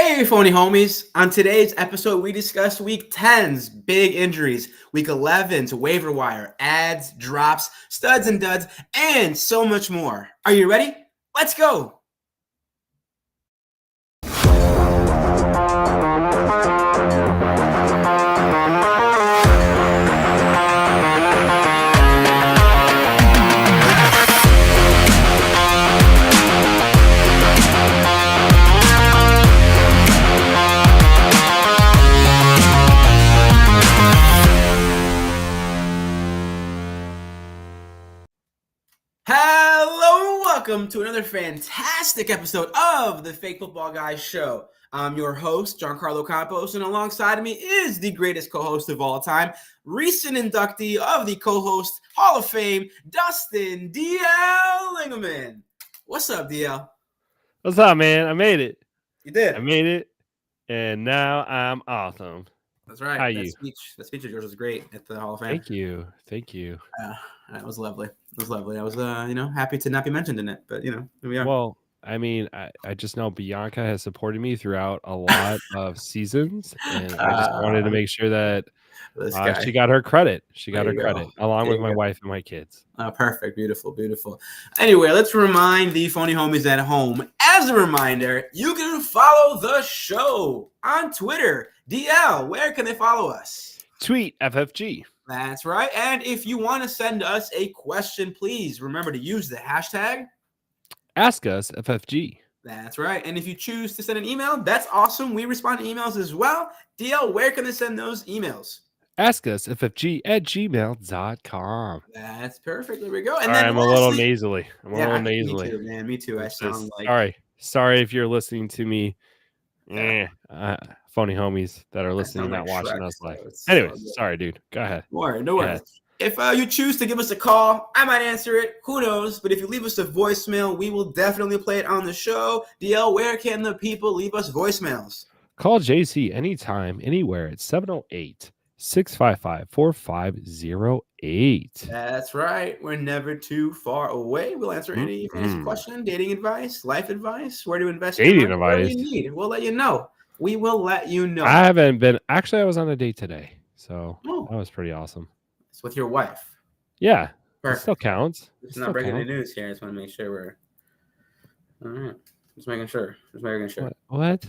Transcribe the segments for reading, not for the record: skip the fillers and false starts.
Hey, phony homies. On today's episode, we discuss Week 10's big injuries, Week 11's waiver wire, ads, drops, studs and duds, and so much more. Are you ready? Let's go. Hello and welcome to another fantastic episode of the Fake Football Guys Show. I'm your host, Giancarlo Campos, and alongside me is the greatest co-host of all time, recent inductee of the co-host Hall of Fame, Dustin DL Lingaman. What's up, DL? What's up, man? I made it. You did. I made it, and now I'm awesome. That's right. How that you? Speech of yours was great at the Hall of Fame. Thank you. It was lovely. I was, happy to not be mentioned in it, but here we are. Well, I mean, I just know Bianca has supported me throughout a lot of seasons, and I just wanted to make sure that she got her credit. She got her credit, along with my wife and my kids. Perfect. Beautiful. Anyway, let's remind the phony homies at home. As a reminder, you can follow the show on Twitter. DL, where can they follow us? Tweet FFG. That's right. And if you want to send us a question, please remember to use the hashtag Ask Us FFG. That's right. And if you choose to send an email, that's awesome. We respond to emails as well. DL, where can they send those emails? AskUsFFG@gmail.com. That's perfect. There we go. And then I'm a little nasally. Me too, man. Me too. I sound like sorry if you're listening to me. Phony homies that are listening, not watching us live. Anyway, sorry, dude. Go ahead. No worries. If you choose to give us a call, I might answer it. Who knows? But if you leave us a voicemail, we will definitely play it on the show. DL, where can the people leave us voicemails? Call JC anytime, anywhere at 708-655-4508. That's right. We're never too far away. We'll answer any question, dating advice, life advice, where to invest. Dating advice. You need. We'll let you know. We will let you know. I haven't been. Actually, I was on a date today, so that was pretty awesome. It's with your wife. Yeah, it still counts. It's not breaking the news here. I just want to make sure we're all right. Just making sure. What?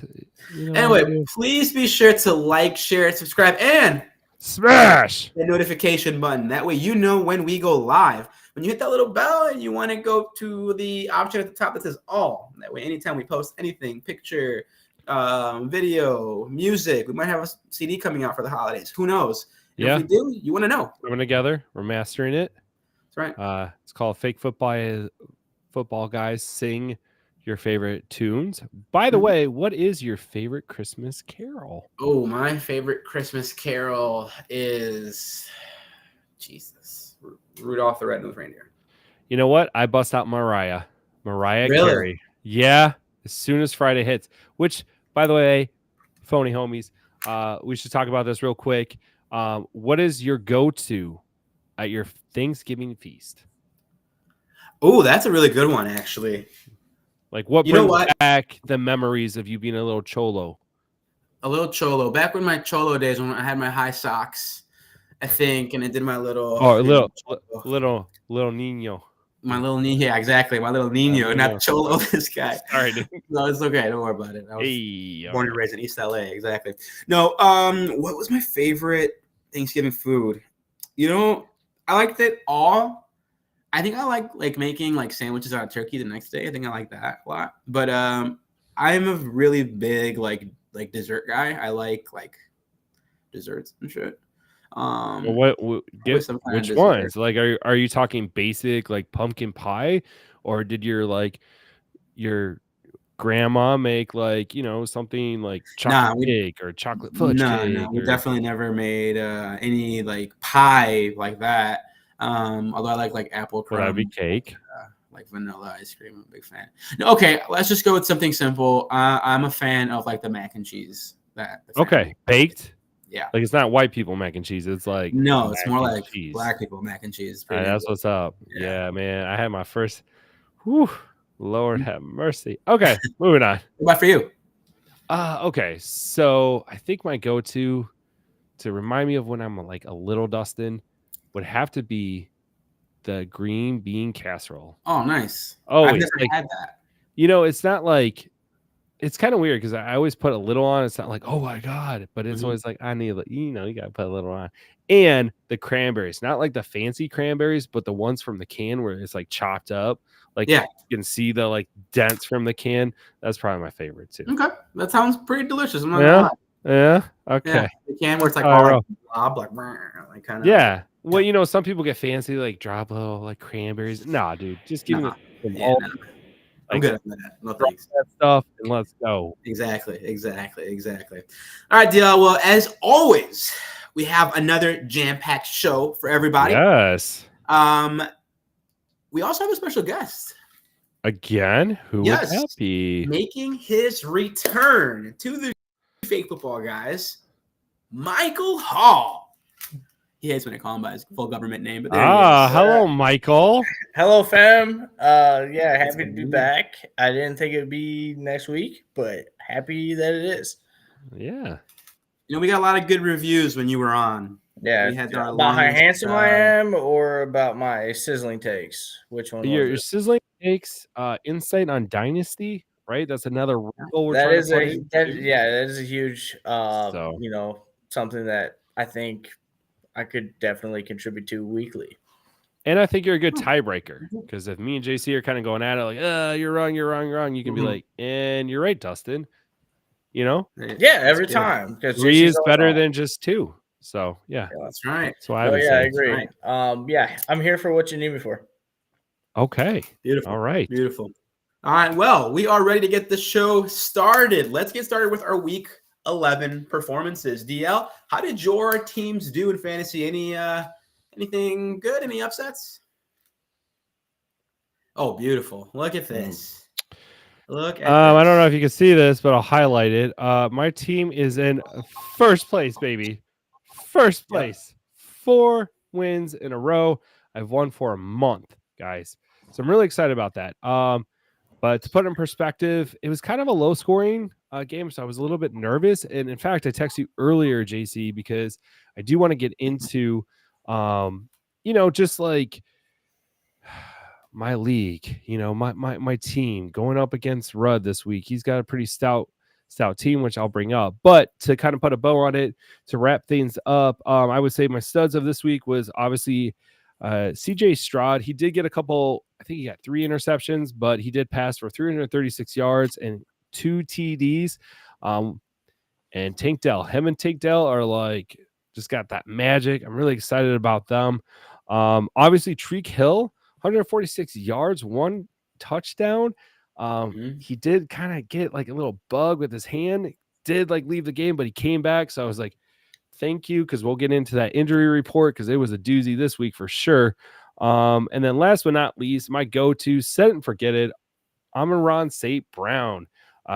Anyway, please be sure to like, share, subscribe, and smash the notification button. That way you know when we go live. When you hit that little bell and you want to go to the option at the top that says all. That way anytime we post anything, picture, video, music, we might have a CD coming out for the holidays. Who knows? And if we do, you want to know. We're together. We're mastering it. That's right. It's called Fake Football Guys Sing Your Favorite Tunes. By the way, what is your favorite Christmas carol? Oh, my favorite Christmas carol is Rudolph the Red-Nosed Reindeer. You know what? I bust out Mariah really? Carey. Yeah, as soon as Friday hits, which, by the way, phony homies, we should talk about this real quick. What is your go-to at your Thanksgiving feast? Oh, that's a really good one, actually. Like, what brings back the memories of you being a little cholo? A little cholo. Back when my cholo days, when I had my high socks, I think, and I did my little... Oh, little Nino. My little Nino, yeah, exactly. My little Nino, not cholo, this guy. Sorry, dude. No, it's okay. Don't worry about it. I was born and raised in East LA, exactly. No, what was my favorite Thanksgiving food? I liked it all. I think I like making like sandwiches out of turkey the next day. I think I like that a lot. But I'm a really big like dessert guy. I like desserts and shit. Which ones? Like, are you talking basic like pumpkin pie, or did your grandma make something like chocolate cake or chocolate fudge cake? No, we definitely never made any like pie like that. Although I like apple crumb. That'd be cake. Like vanilla ice cream. I'm a big fan. No, okay, let's just go with something simple. I'm a fan of like the mac and cheese. Baked. Yeah, like it's not white people mac and cheese. It's like it's more like black people mac and cheese. That's what's up. Yeah, man. I had my first. Lord have mercy. Okay, moving on. What about for you? Okay. So I think my go-to to remind me of when I'm like a little Dustin would have to be the green bean casserole. Oh, nice. I've Always never like, had that. it's not like it's kind of weird because I always put a little on. It's not like, oh my god, but it's always like I need, you gotta put a little on. And the cranberries, not like the fancy cranberries, but the ones from the can where it's like chopped up, like Yeah. you can see the like dents from the can. That's probably my favorite too. Okay, that sounds pretty delicious. I'm not Yeah, gonna lie. yeah, okay. Yeah, the can where it's like All all right, like blob, like kind of. yeah. Well, some people get fancy, like drop a little like cranberries. Nah, dude, just give me Nah, some yeah, all nah. I'm like good on that. No drop thanks. that stuff and let's go. Exactly. All right, DL. Well, as always, we have another jam-packed show for everybody. Yes. We also have a special guest. Again, who would that be? Making his return to the Fake Football Guys, Michael Hall. He hates when I call him by his full government name, but there he is. Hello, Michael. Hello, fam. Yeah, happy to be back. I didn't think it'd be next week, but happy that it is. Yeah. We got a lot of good reviews when you were on. Yeah, we had our about how handsome I am, or about my sizzling takes. Which one? Your sizzling takes, insight on Dynasty, right? That's another wrinkle we're that trying is to put a in. that is a huge, So. Something that I think I could definitely contribute to weekly. And I think you're a good tiebreaker because if me and JC are kind of going at it, like, you're wrong, you can be like, and you're right, Dustin. Yeah, every time, because 3 is better than just 2. So yeah, that's right. So I agree. Right. Yeah, I'm here for what you need me for. Okay, beautiful. All right, beautiful. All right, well, we are ready to get the show started. Let's get started with our week 11 performances. DL, how did your teams do in fantasy? Anything good? Any upsets? Oh, beautiful. Look at this. Look at I don't know if you can see this, but I'll highlight it. My team is in first place, baby. First place. Yep. 4 wins in a row. I've won for a month, guys. So I'm really excited about that. But to put it in perspective, it was kind of a low scoring game. So I was a little bit nervous. And in fact, I texted you earlier, JC, because I do want to get into, just like my league, my team going up against Rudd this week. He's got a pretty stout team, which I'll bring up. But to kind of put a bow on it, to wrap things up, I would say my studs of this week was obviously CJ Stroud. He did get a couple, I think he got 3 interceptions, but he did pass for 336 yards and 2 TDs. And Tank Dell, him and Tank Dell are like just got that magic. I'm really excited about them. Obviously Treek Hill, 146 yards, 1 touchdown. He did kind of get like a little bug with his hand, did like leave the game, but he came back. So I was like, thank you, because we'll get into that injury report because it was a doozy this week for sure. And then last but not least, my go-to, set it and forget it, Amon-Ra St. Brown.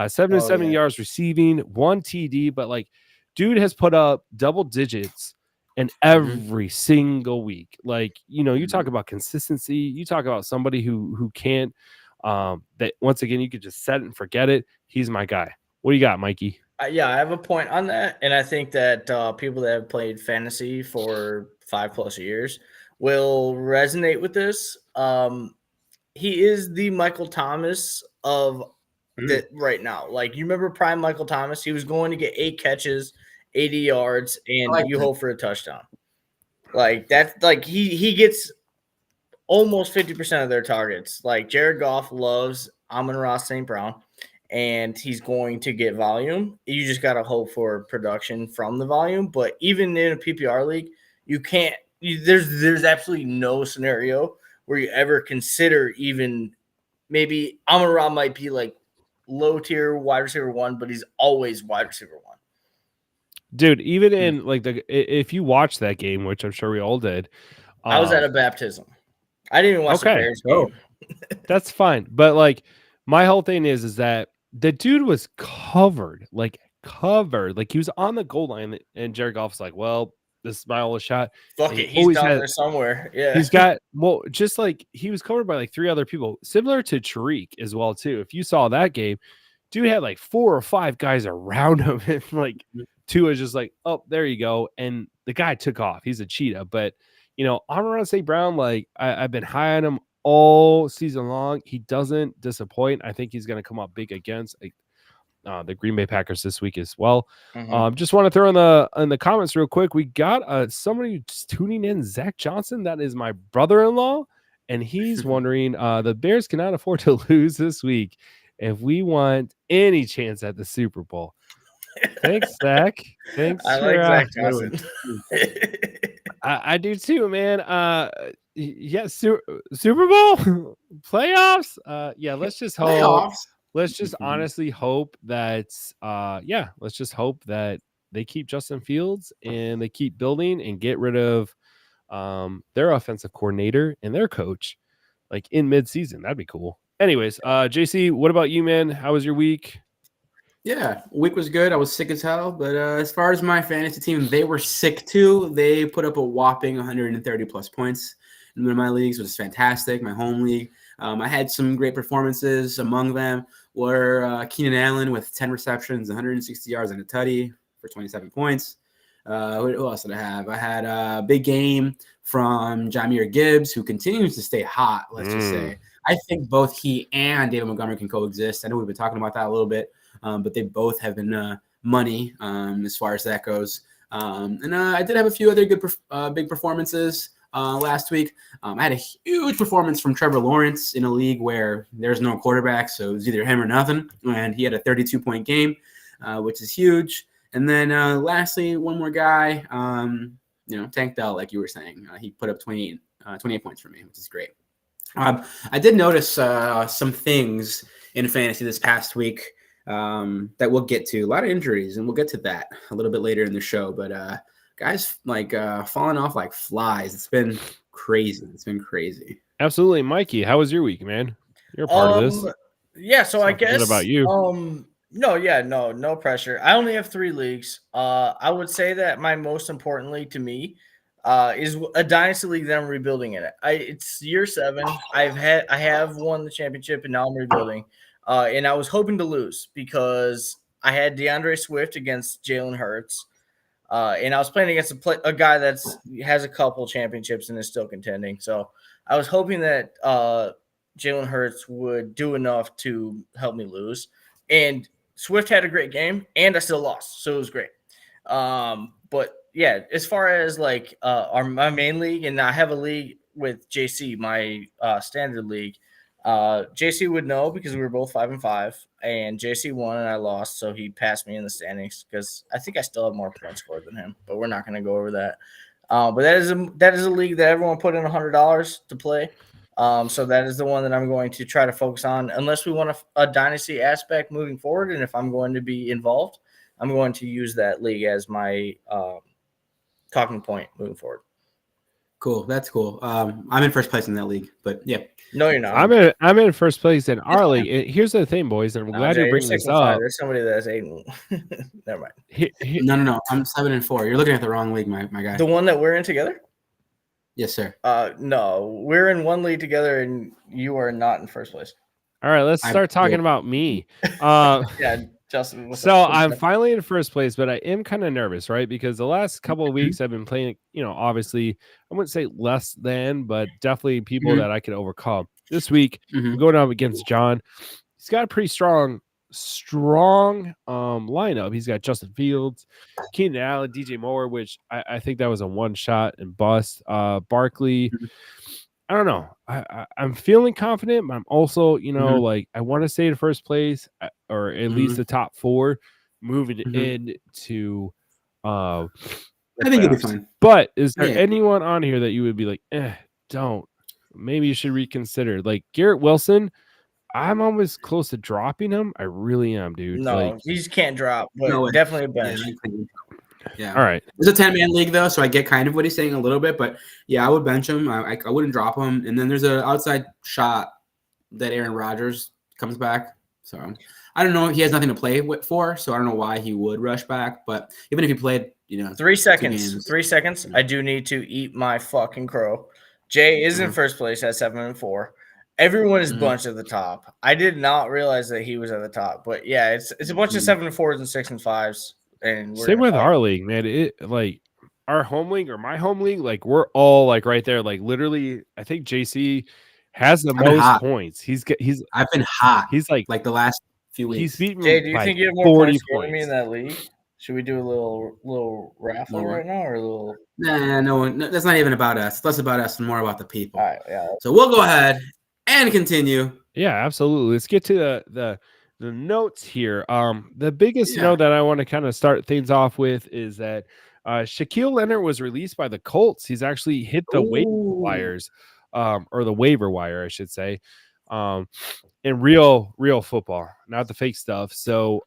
77 yards receiving, 1 TD, but like dude has put up double digits in every single week. Like, you talk about consistency, you talk about somebody who can't, that once again, you could just set it and forget it. He's my guy. What do you got, Mikey? Yeah, I have a point on that. And I think that people that have played fantasy for 5+ years will resonate with this. He is the Michael Thomas of that right now. Like, you remember prime Michael Thomas? He was going to get 8 catches, 80 yards, and you hope for a touchdown. Like, that's like he gets almost 50% of their targets. Like, Jared Goff loves Amon-Ra St. Brown, and he's going to get volume. You just got to hope for production from the volume. But even in a PPR league, you can't. There's absolutely no scenario where you ever consider even maybe Amon-Ra might be like low tier wide receiver 1, but he's always wide receiver 1. Dude, even in like if you watch that game, which I'm sure we all did, I was at a baptism. I didn't even watch the Bears game. That's fine. But like my whole thing is that the dude was covered. Like he was on the goal line, and Jared Goff's like, well, this is my only shot. Fuck it, he's down there somewhere. Yeah, he's got just like he was covered by like 3 other people, similar to Tariq as well too. If you saw that game, dude had like 4 or 5 guys around him, and like Tua is just like, oh, there you go, and the guy took off. He's a cheetah, but Amon-Ra St. Brown, like I've been high on him all season long. He doesn't disappoint. I think he's going to come up big against the Green Bay Packers this week as well. Just want to throw in the comments real quick. We got somebody tuning in, Zach Johnson. That is my brother-in-law, and he's wondering the Bears cannot afford to lose this week if we want any chance at the Super Bowl. Thanks, Zach. Thanks. I like Zach Johnson. I do too, man. Super Bowl playoffs. Yeah, let's just hope. Playoffs. Let's just honestly hope that. Let's just hope that they keep Justin Fields and they keep building and get rid of their offensive coordinator and their coach, like in mid-season. That'd be cool. Anyways, JC, what about you, man? How was your week? Yeah, week was good. I was sick as hell, but as far as my fantasy team, they were sick too. They put up a whopping 130 plus points in one of my leagues, which is fantastic. My home league, I had some great performances. Among them were Keenan Allen with 10 receptions, 160 yards, and a tutty for 27 points. Who else did I have? I had a big game from Jahmyr Gibbs, who continues to stay hot. Let's just say, I think both he and David Montgomery can coexist. I know we've been talking about that a little bit. But they both have been money as far as that goes. And I did have a few other good big performances last week. I had a huge performance from Trevor Lawrence in a league where there's no quarterback, so it was either him or nothing. And he had a 32-point game, which is huge. And then lastly, one more guy, Tank Dell, like you were saying. He put up 28 points for me, which is great. I did notice some things in fantasy this past week that we'll get to. A lot of injuries, and we'll get to that a little bit later in the show. But guys falling off like flies. It's been crazy. Absolutely. Mikey, how was your week, man? You're a part of this. Yeah, so I guess what about you? No pressure. I only have 3 leagues. I would say that my most importantly to me is a dynasty league that I'm rebuilding in it. It's year 7. I have won the championship, and now I'm rebuilding. And I was hoping to lose because I had DeAndre Swift against Jalen Hurts. And I was playing against a guy that has a couple championships and is still contending. So I was hoping that Jalen Hurts would do enough to help me lose. And Swift had a great game, and I still lost. So it was great. But, yeah, as far as, like, my main league, and I have a league with JC, my standard league. JC would know because we were both 5-5, and JC won and I lost, so he passed me in the standings because I think I still have more points scored than him. But we're not going to go over that. But that is a league that everyone put in $100 to play. So that is the one that I'm going to try to focus on, unless we want a dynasty aspect moving forward. And if I'm going to be involved, I'm going to use that league as my talking point moving forward. Cool. That's cool. I'm in first place in that league, but yeah. No, you're not. I'm in first place in our league. Here's the thing, boys, and I'm glad you're bringing this up. There's somebody that's 8. Never mind. No. I'm 7-4. You're looking at the wrong league, my guy. The one that we're in together? Yes, sir. No, we're in one league together, and you are not in first place. All right, let's start talking about me. Yeah, Justin. So I'm finally in first place, but I am kind of nervous, right? Because the last couple of weeks I've been playing, obviously I wouldn't say less than, but definitely people that I could overcome. This week, I'm going up against John. He's got a pretty strong lineup. He's got Justin Fields, Keenan Allen, DJ Moore, which I think that was a one shot and bust. Barkley. I don't know. I'm feeling confident, but I'm also, like I want to stay in first place or at least the top 4 moving into I think it'll be fine. But is there anyone on here that you would be like, don't? Maybe you should reconsider. Like Garrett Wilson, I'm almost close to dropping him. I really am, dude. No, he just can't drop, but definitely a bench. Yeah. All right. It's a 10-man league though, so I get kind of what he's saying a little bit, but yeah, I would bench him. I wouldn't drop him. And then there's an outside shot that Aaron Rodgers comes back. So I don't know. He has nothing to play for, so I don't know why he would rush back. But even if he played, 3 seconds. 3 seconds. I do need to eat my fucking crow. Jay is in first place at 7-4. Everyone is bunched at the top. I did not realize that he was at the top, but yeah, it's a bunch of 7-4s and 6-5s, and same with our league, man. It like our home league or my home league, like we're all like right there. Like literally, I think JC has the most points. I've been hot. He's like the last few weeks. He's beaten Jay, do you think you have more 40 points than me in that league? Should we do a little raffle right now, or a little? Nah, no, that's not even about us. It's less about us and more about the people. All right, yeah. So we'll go ahead and continue. Yeah, absolutely. Let's get to the notes here. The biggest note that I want to kind of start things off with is that Shaquille Leonard was released by the Colts. He's actually hit the waiver wires, or the waiver wire, I should say, in real football, not the fake stuff. So,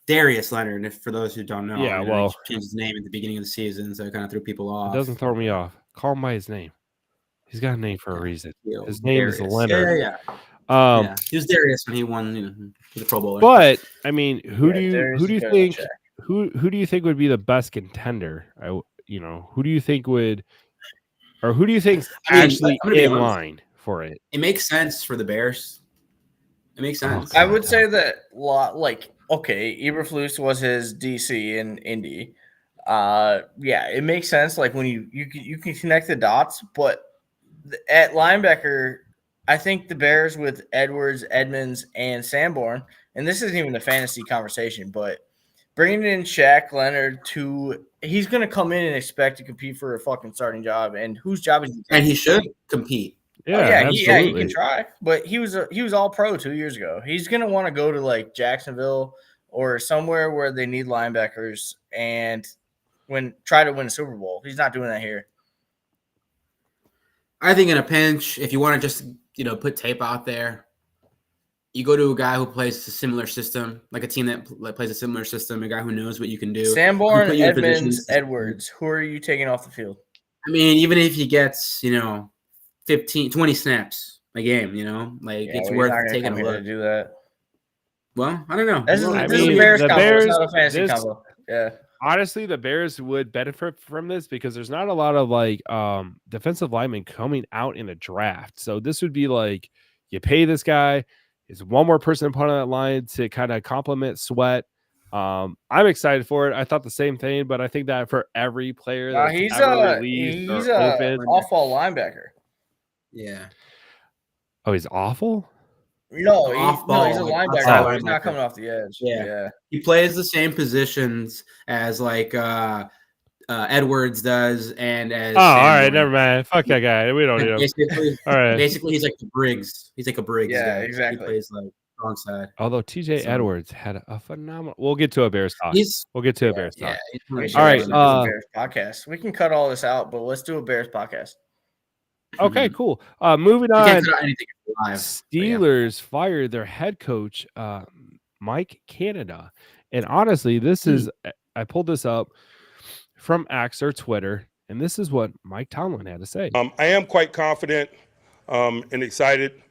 Darius Leonard, for those who don't know, yeah, he changed his name at the beginning of the season, so it kind of threw people off. It doesn't throw me off. Call him by his name. He's got a name for a reason. His name is Leonard. Yeah. He was Darius when he won, he's a Pro Bowler. But I mean, who do you think who do you think would be the best contender? Who do you think would, or who do you think's actually in line for it? It makes sense for the Bears. It makes sense. I would say that Eberflus was his DC in Indy. Yeah, it makes sense. Like when you can connect the dots, but at linebacker, I think the Bears with Edwards, Edmonds, and Sanborn, and this isn't even a fantasy conversation, but bringing in Shaq Leonard he's going to come in and expect to compete for a fucking starting job, and whose job is he? And he should compete. Yeah, he can try, but he was all pro 2 years ago. He's going to want to go to like Jacksonville or somewhere where they need linebackers and try to win a Super Bowl. He's not doing that here. I think in a pinch, if you want to just put tape out there, you go to a guy who plays a similar system, like a team that plays a similar system, a guy who knows what you can do. Sanborn, Edmonds, Edwards. Who are you taking off the field? I mean, even if he gets 15, 20 snaps a game, it's worth taking a look. To do that. Well, I don't know. This is a Bears combo. It's not a fantasy combo. Yeah. Honestly, the Bears would benefit from this because there's not a lot of defensive linemen coming out in the draft. So this would be like you pay this guy, is one more person put on that line to kind of complement Sweat. I'm excited for it. I thought the same thing, but I think that for every player he's a off-ball linebacker. Yeah. Oh, he's awful? No, he's a linebacker. He's not coming off the edge. Yeah. He plays the same positions as Edwards does and as all right, never mind. Fuck that guy. We don't need him. All right. Basically, he's like the Briggs. He's like a Briggs guy. Exactly. He plays like wrong side. Although TJ Edwards had a phenomenal. We'll get to a Bears talk. We'll get to a Bears talk. All right. Bears podcast. We can cut all this out, but let's do a Bears podcast. Okay, cool. Moving on. Live, Steelers fired their head coach, Mike Canada. And honestly, this is, I pulled this up from X or Twitter, and this is what Mike Tomlin had to say. I am quite confident and excited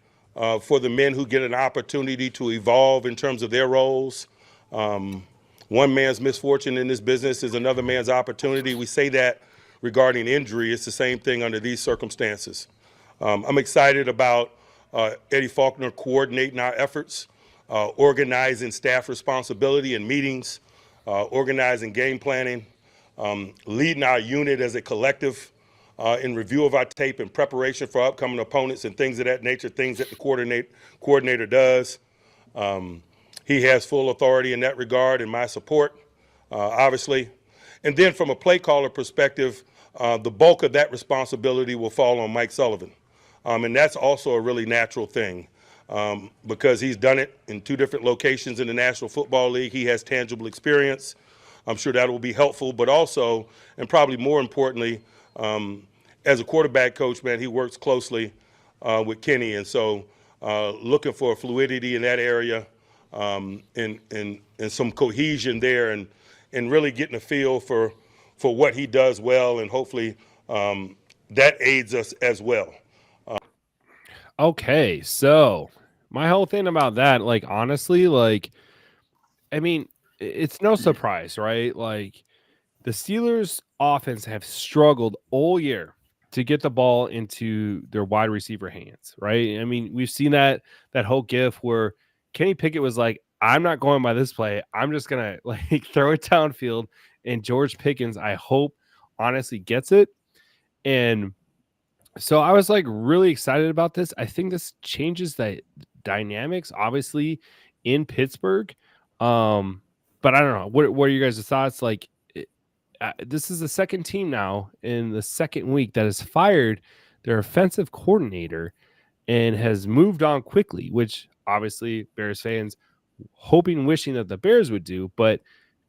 for the men who get an opportunity to evolve in terms of their roles. One man's misfortune in this business is another man's opportunity. We say that regarding injury. It's the same thing under these circumstances. I'm excited about Eddie Faulkner coordinating our efforts, organizing staff responsibility and meetings, organizing game planning, leading our unit as a collective in review of our tape and preparation for upcoming opponents and things of that nature, things that the coordinator does. He has full authority in that regard and my support, obviously. And then from a play caller perspective, the bulk of that responsibility will fall on Mike Sullivan. And that's also a really natural thing because he's done it in 2 different locations in the National Football League. He has tangible experience. I'm sure that will be helpful, but also, and probably more importantly, as a quarterback coach, man, he works closely with Kenny. And so looking for fluidity in that area and some cohesion there and really getting a feel for what he does well, and hopefully that aids us as well. Okay, so my whole thing about that, honestly, I mean, it's no surprise, right? Like, the Steelers' offense have struggled all year to get the ball into their wide receiver hands, right? I mean, we've seen that whole gif where Kenny Pickett was like, I'm not going by this play. I'm just gonna like throw it downfield. And George Pickens, I hope, honestly gets it. And so I was like really excited about this. I think this changes the dynamics, obviously, in Pittsburgh. But I don't know. What are you guys' thoughts? Like, this is the second team now in the second week that has fired their offensive coordinator and has moved on quickly, which obviously Bears fans hoping, wishing that the Bears would do. But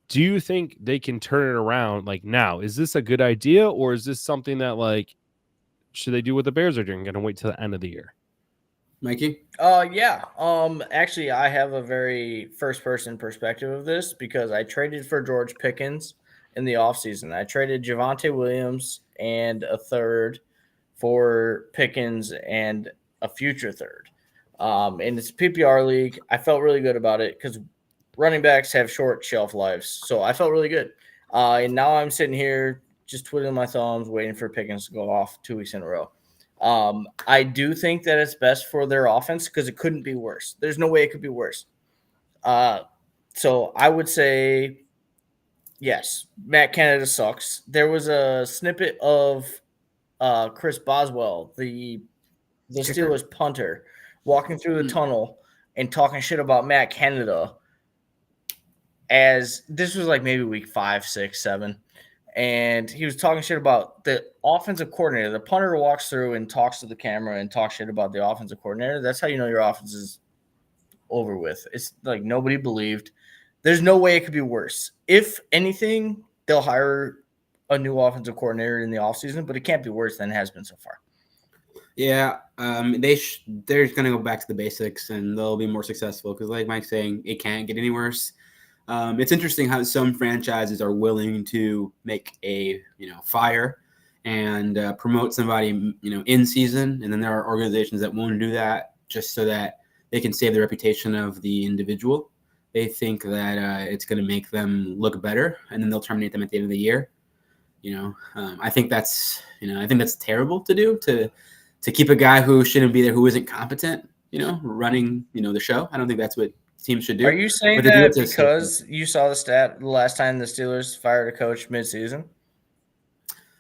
do you think they can turn it around like now? Is this a good idea, or is this something that like should they do what the Bears are doing? Going to wait till the end of the year? Mikey? Yeah. Actually, I have a very first-person perspective of this because I traded for George Pickens in the offseason. I traded Javonte Williams and a third for Pickens and a future third. And it's a PPR league. I felt really good about it because running backs have short shelf lives. So I felt really good. And now I'm sitting here just twiddling my thumbs, waiting for Pickens to go off 2 weeks in a row. I do think that it's best for their offense because it couldn't be worse. There's no way it could be worse. So I would say, yes, Matt Canada sucks. There was a snippet of Chris Boswell, the Steelers punter, walking through the tunnel and talking shit about Matt Canada. As this was like maybe week 5, 6, 7. And he was talking shit about the offensive coordinator. The punter walks through and talks to the camera and talks shit about the offensive coordinator. That's how you know your offense is over with. It's like nobody believed. There's no way it could be worse. If anything, they'll hire a new offensive coordinator in the offseason, but it can't be worse than it has been so far. Yeah, they're going to go back to the basics and they'll be more successful because, like Mike's saying, it can't get any worse. It's interesting how some franchises are willing to make a fire and promote somebody in season, and then there are organizations that won't do that just so that they can save the reputation of the individual. They think that it's going to make them look better, and then they'll terminate them at the end of the year. I think that's terrible to do to keep a guy who shouldn't be there, who isn't competent, running the show. I don't think that's what teams should do. Are you saying that because you saw the stat the last time the Steelers fired a coach midseason?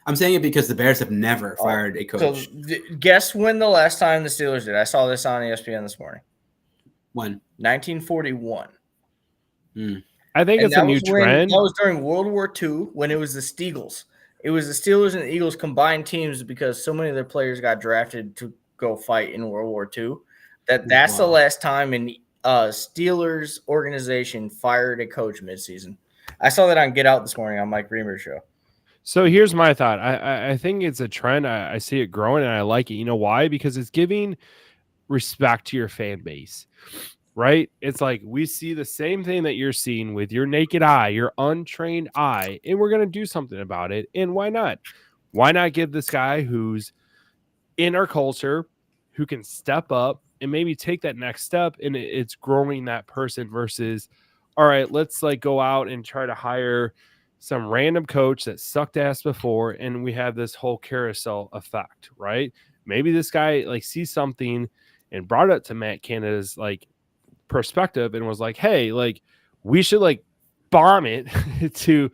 I'm saying it because the Bears have never fired a coach. So guess when the last time the Steelers did? I saw this on ESPN this morning. When? 1941. I think it's a new trend. That was during World War II when it was the Steagles. It was the Steelers and the Eagles combined teams because so many of their players got drafted to go fight in World War II. That's the last time an Steelers organization fired a coach midseason. I saw that on Get Out this morning on Mike Reamer's show. So here's my thought. I think it's a trend. I see it growing and I like it. You know why? Because it's giving respect to your fan base, right? It's like we see the same thing that you're seeing with your naked eye, your untrained eye, and we're going to do something about it. And why not? Why not give this guy who's in our culture, who can step up and maybe take that next step, and it's growing that person versus, all right, let's like go out and try to hire some random coach that sucked ass before, and we have this whole carousel effect, right? Maybe this guy like sees something and brought it to Matt Canada's like perspective and was like, hey, like we should like bomb it to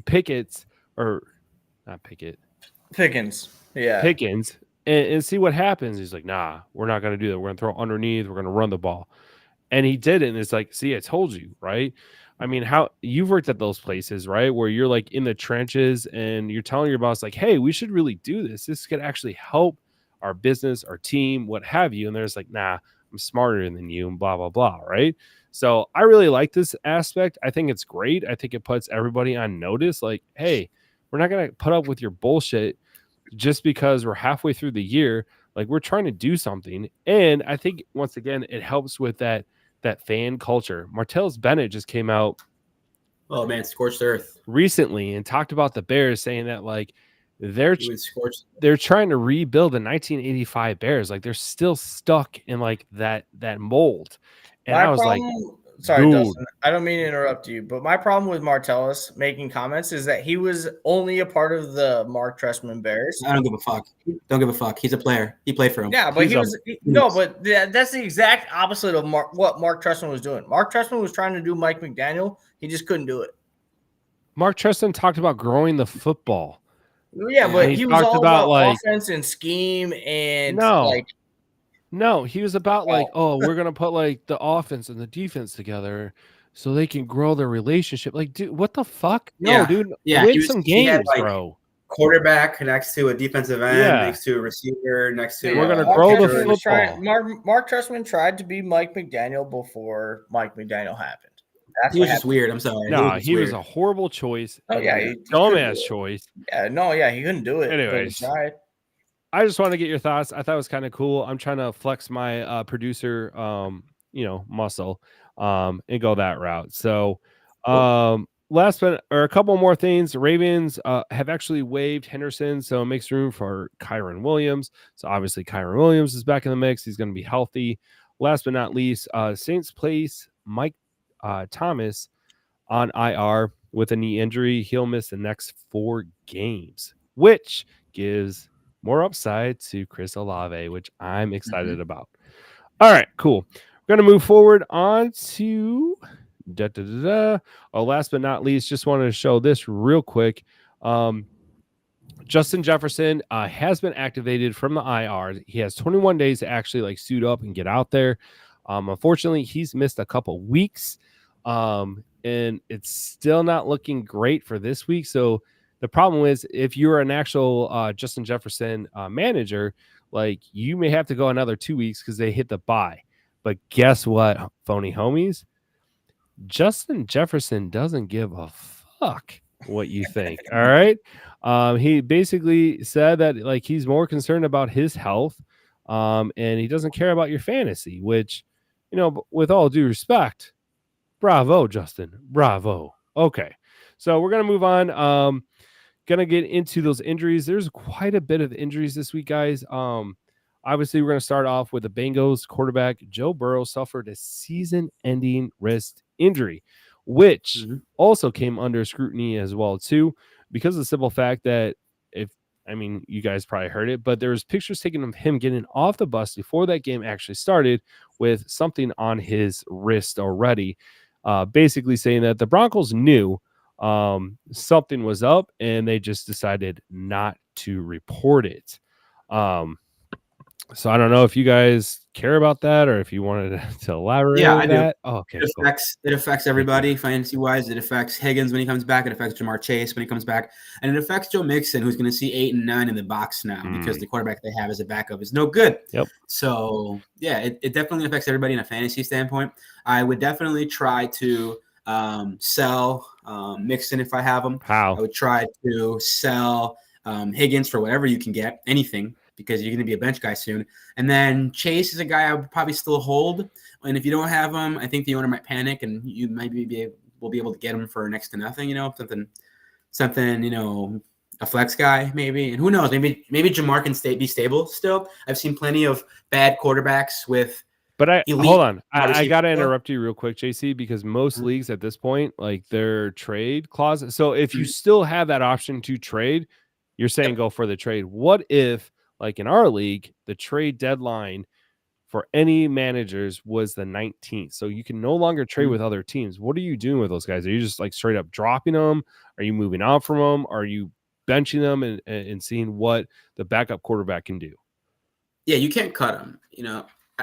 Pickett's or not Pickett. Pickens. Yeah. Pickens. And see what happens. He's like, nah, we're not going to do that. We're going to throw underneath. We're going to run the ball. And he did it. And it's like, see, I told you, right? I mean, how you've worked at those places, right? Where you're like in the trenches and you're telling your boss like, hey, we should really do this. This could actually help our business, our team, what have you. And there's like, nah, I'm smarter than you and blah, blah, blah. Right. So I really like this aspect. I think it's great. I think it puts everybody on notice. Like, hey, we're not going to put up with your bullshit just because we're halfway through the year. Like we're trying to do something. And I think once again, it helps with that fan culture. Martellus Bennett just came out. Oh man, scorched earth recently and talked about the Bears, saying that like they're trying to rebuild the 1985 Bears. Like they're still stuck in like that mold. And I was like, sorry, Dude. Dustin. I don't mean to interrupt you, but my problem with Martellus making comments is that he was only a part of the Mark Trestman Bears. I don't give a fuck. Don't give a fuck. He's a player. He played for him. Yeah, but He's but that's the exact opposite of what Mark Trestman was doing. Mark Trestman was trying to do Mike McDaniel. He just couldn't do it. Mark Trestman talked about growing the football. Yeah, but he was all about like offense and scheme and No, he was about like, we're gonna put like the offense and the defense together so they can grow their relationship. Like, dude, what the fuck? No, dude, win some games, bro. Quarterback next to a defensive end, next to a receiver, next to we're gonna grow the football. Mark Trestman tried to be Mike McDaniel before Mike McDaniel happened. He was just weird. I'm sorry. No, he was a horrible choice. Oh yeah, dumbass choice. Yeah, he couldn't do it. Anyways, I just want to get your thoughts. I thought it was kind of cool. I'm trying to flex my producer, muscle, and go that route. So, last but or a couple more things. Ravens have actually waived Henderson, so it makes room for Kyron Williams. So obviously Kyron Williams is back in the mix. He's going to be healthy. Last but not least, Saints place Mike Thomas on IR with a knee injury. He'll miss the next 4 games, which gives more upside to Chris Olave, which I'm excited about. All right, cool. We're going to move forward on to last but not least, just wanted to show this real quick. Justin Jefferson has been activated from the IR. He has 21 days to actually like suit up and get out there. Unfortunately, he's missed a couple weeks, and it's still not looking great for this week. So the problem is if you're an actual Justin Jefferson manager, like you may have to go another 2 weeks because they hit the bye. But guess what, phony homies? Justin Jefferson doesn't give a fuck what you think. All right. He basically said that like he's more concerned about his health, and he doesn't care about your fantasy, which, with all due respect, bravo, Justin. Bravo. Okay. So we're going to move on. Going to get into those injuries. There's quite a bit of injuries this week, guys. Obviously, we're going to start off with the Bengals quarterback. Joe Burrow suffered a season-ending wrist injury, which also came under scrutiny as well, too, because of the simple fact that you guys probably heard it, but there was pictures taken of him getting off the bus before that game actually started with something on his wrist already, basically saying that the Broncos knew something was up and they just decided not to report it. So I don't know if you guys care about that or if you wanted to elaborate on that. Oh, okay. It affects everybody fantasy wise. It affects Higgins when he comes back. It affects Jamar Chase when he comes back. And it affects Joe Mixon, who's going to see 8 and 9 in the box now because the quarterback they have as a backup is no good. Yep. So yeah, it definitely affects everybody in a fantasy standpoint. I would definitely try to sell Mixon if I have him. How? I would try to sell Higgins for whatever you can get, anything, because you're going to be a bench guy soon. And then Chase is a guy I would probably still hold. And if you don't have him, I think the owner might panic and you might will be able to get him for next to nothing, something, a flex guy maybe. And who knows, maybe Jamar can be stable still. I've seen plenty of bad quarterbacks with But hold on. I got to interrupt you real quick, JC, because most leagues at this point, like their trade clause. So if you still have that option to trade, you're saying go for the trade. What if, like in our league, the trade deadline for any managers was the 19th? So you can no longer trade with other teams. What are you doing with those guys? Are you just like straight up dropping them? Are you moving on from them? Are you benching them and seeing what the backup quarterback can do? Yeah, you can't cut them.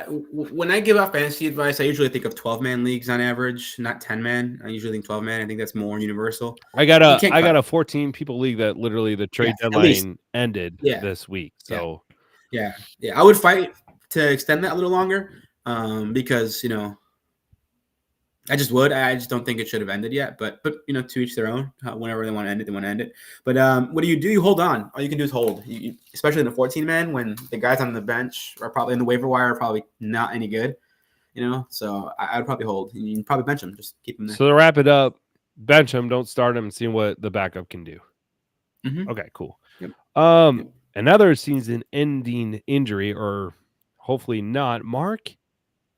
When I give out fantasy advice, I usually think of 12-man leagues on average, not 10-man. I usually think 12-man. I think that's more universal. I got a 14 people league that literally the trade deadline ended this week. So yeah, I would fight to extend that a little longer because I just would. I just don't think it should have ended yet. But to each their own. Whenever they want to end it, they want to end it. But what do? You hold on. All you can do is hold. Especially in a 14-man when the guys on the bench are probably in the waiver wire are probably not any good. So I would probably hold. You can probably bench them. Just keep them there. So to wrap it up, bench them. Don't start them. And see what the backup can do. Okay, cool. Yep. Another season-ending injury, or hopefully not. Mark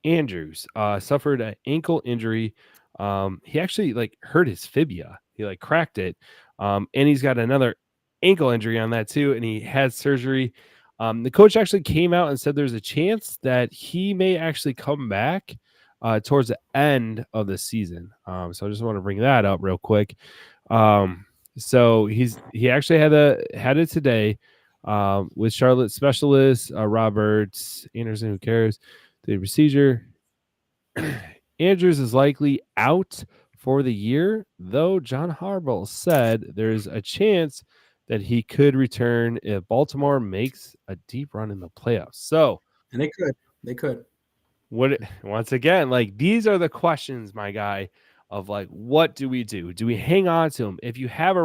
Andrews suffered an ankle injury. He actually hurt his fibula. He cracked it. And he's got another ankle injury on that too, and he had surgery. The coach actually came out and said there's a chance that he may actually come back towards the end of the season. So I just want to bring that up real quick. So he actually had it today with Charlotte specialist Roberts Anderson. Who cares? The procedure. Andrews is likely out for the year, though John Harbaugh said there's a chance that he could return if Baltimore makes a deep run in the playoffs. So, and they could. Once again, these are the questions, my guy, of what do we do? Do we hang on to him? If you have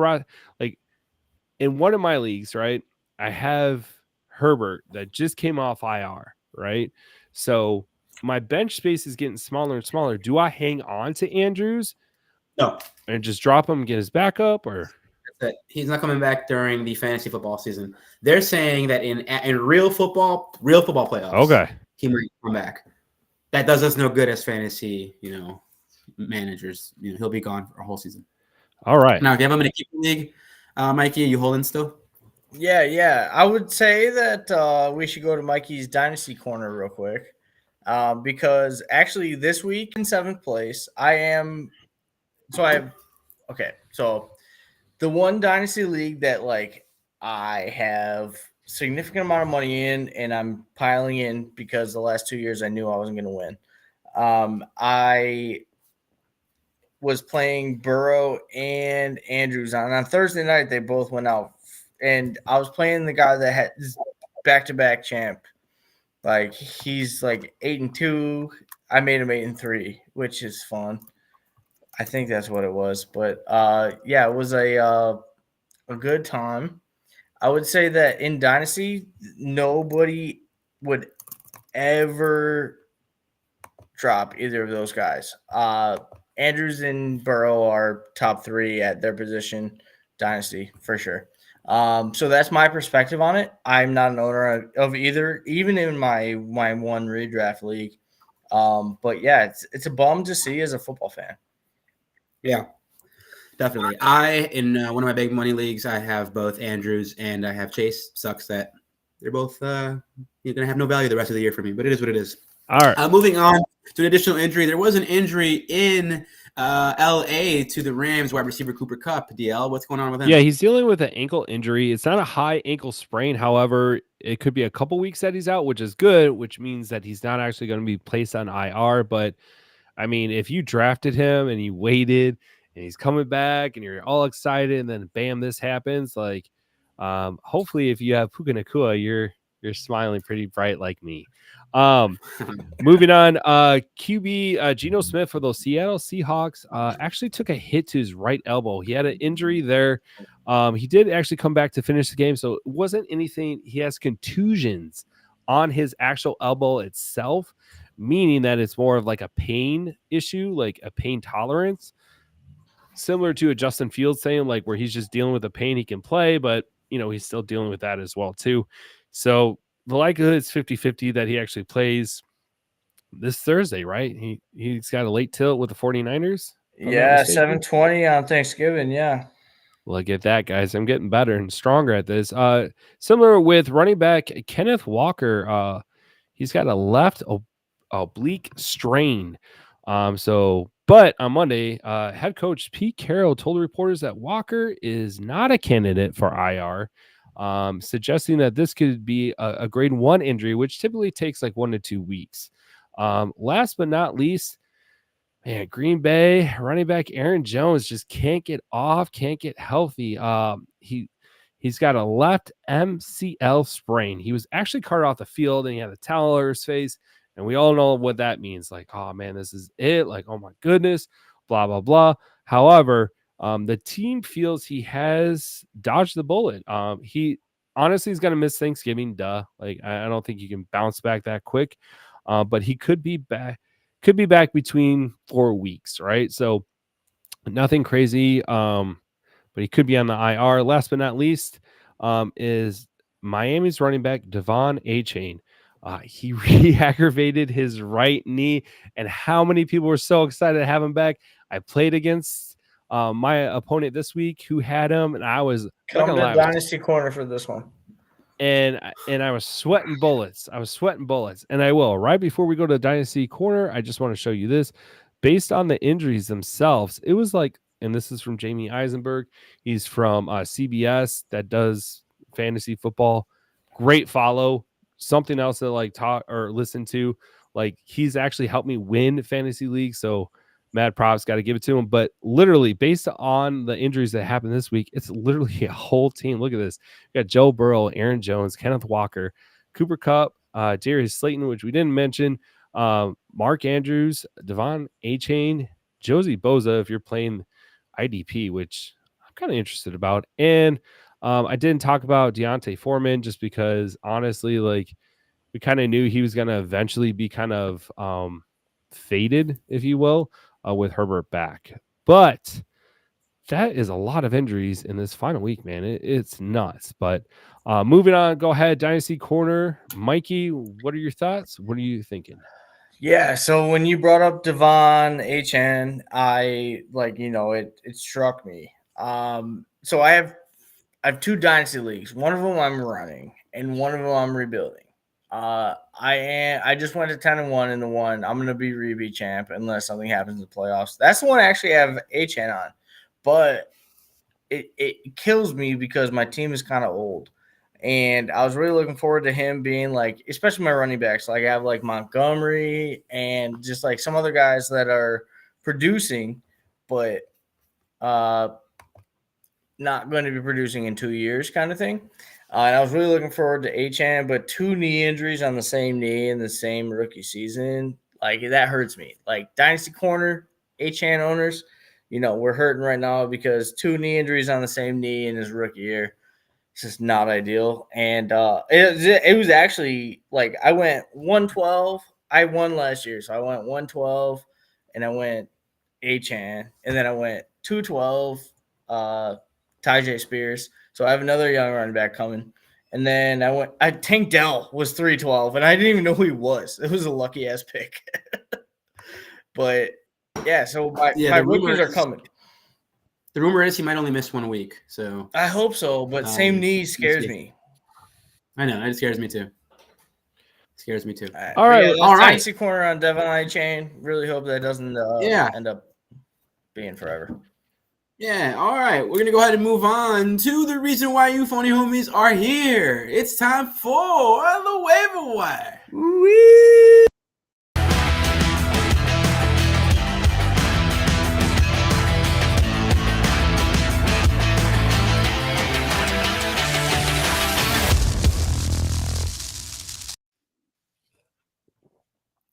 in one of my leagues, right? I have Herbert that just came off IR, right? So my bench space is getting smaller and smaller. Do I hang on to Andrews? No. And just drop him and get his backup, or he's not coming back during the fantasy football season. They're saying that in real football playoffs, okay, he might come back. That does us no good as fantasy, managers. He'll be gone for a whole season. All right. Now, if you have him in a keeper league, Mikey, are you holding still? Yeah. I would say that we should go to Mikey's Dynasty Corner real quick. Because actually this week in 7th place, so the one Dynasty league that I have significant amount of money in and I'm piling in because the last 2 years I knew I wasn't going to win. I was playing Burrow and Andrews on Thursday night. They both went out, and I was playing the guy that had back-to-back champ. He's 8-2. I made him 8-3, which is fun. I think that's what it was. But it was a good time. I would say that in Dynasty, nobody would ever drop either of those guys. Andrews and Burrow are top 3 at their position, Dynasty for sure. So that's my perspective on it. I'm not an owner of either, even in my one redraft league. But yeah, it's a bum to see as a football fan. Yeah, definitely. In one of my big money leagues, I have both Andrews and I have Chase. Sucks that they're both you're gonna have no value the rest of the year for me, but it is what it is. All right. Moving on to an additional injury. There was an injury in LA to the Rams wide receiver Cooper Kupp. DL, what's going on with him? Yeah, he's dealing with an ankle injury. It's not a high ankle sprain. However, it could be a couple weeks that he's out, which is good, which means that he's not actually going to be placed on IR. But I mean, if you drafted him and you waited and he's coming back and you're all excited and then bam, this happens, hopefully if you have Puka Nacua, you're smiling pretty bright like me. Moving on, QB Geno Smith for those Seattle Seahawks actually took a hit to his right elbow. He had an injury there. He did actually come back to finish the game, so it wasn't anything. He has contusions on his actual elbow itself, meaning that it's more of a pain issue, like a pain tolerance, similar to a Justin Fields saying where he's just dealing with the pain, he can play, but he's still dealing with that as well too. So the likelihood is 50-50 that he actually plays this Thursday, right? He's got a late tilt with the 49ers. Yeah, 7:20 on Thanksgiving, yeah. Look at that, guys. I'm getting better and stronger at this. Similar with running back Kenneth Walker. He's got a left oblique strain. But on Monday, head coach Pete Carroll told reporters that Walker is not a candidate for IR, suggesting that this could be a grade 1 injury, which typically takes 1 to 2 weeks. Last but not least, man, Green Bay running back Aaron Jones just can't get healthy. He's got a left MCL sprain. He was actually carted off the field and he had a towel over his face. And we all know what that means. Oh man, this is it. Oh my goodness, blah, blah, blah. However, the team feels he has dodged the bullet. He honestly is going to miss Thanksgiving. Duh. I don't think you can bounce back that quick. But he could be back between 4 weeks, right? So nothing crazy. But he could be on the IR. Last but not least, is Miami's running back Devon Achane. He re-aggravated his right knee, and how many people were so excited to have him back. I played against my opponent this week who had him, and I was come to Dynasty Corner for this one. And I was sweating bullets. And I will. Right before we go to the Dynasty Corner, I just want to show you this. Based on the injuries themselves, it was like, and this is from Jamie Eisenberg. He's from CBS that does fantasy football. Great follow. Something else to like talk or listen to. Like, he's actually helped me win fantasy league. So mad props, got to give it to him. But literally, based on the injuries that happened this week, it's literally a whole team. Look at this. We got Joe Burrow, Aaron Jones, Kenneth Walker, Cooper Kupp, Darius Slayton, which we didn't mention, Mark Andrews, Devon A-Chain, Josie Boza, if you're playing IDP, which I'm kind of interested about. And I didn't talk about Deontay Foreman just because, honestly, like, we kind of knew he was going to eventually be kind of faded, if you will, with Herbert back. But that is a lot of injuries in this final week, man. It's nuts. But moving on, go ahead. Dynasty Corner. Mikey, what are your thoughts? What are you thinking? Yeah, so when you brought up Devon HN, I it struck me. So I have 2 dynasty leagues. One of them I'm running, and one of them I'm rebuilding. I just went to 10-1 in the one. I'm gonna be repeat champ unless something happens in the playoffs. That's the one I actually have HN on, but it kills me because my team is kind of old. And I was really looking forward to him being like, especially my running backs. Like, I have like Montgomery and just like some other guys that are producing, but not going to be producing in 2 years, kind of thing. And I was really looking forward to HN, but 2 knee injuries on the same knee in the same rookie season, like, that hurts me. Like, Dynasty Corner, HN owners, we're hurting right now because 2 knee injuries on the same knee in his rookie year. It's just not ideal. And it was actually like I went 112. I won last year. So I went 112 and I went HN. And then I went 212, Tyjae Spears. So I have another young running back coming. And then Tank Dell was 312. And I didn't even know who he was. It was a lucky ass pick. But yeah, so my rookies are coming. The rumor is he might only miss 1 week, so I hope so. But same knee scares me. I know it scares me too. All right, yeah, all right. Dynasty Corner on Devon I-Chain. Really hope that doesn't end up being forever. Yeah, all right. We're gonna go ahead and move on to the reason why you phony homies are here. It's time for the waiver wire. Whee!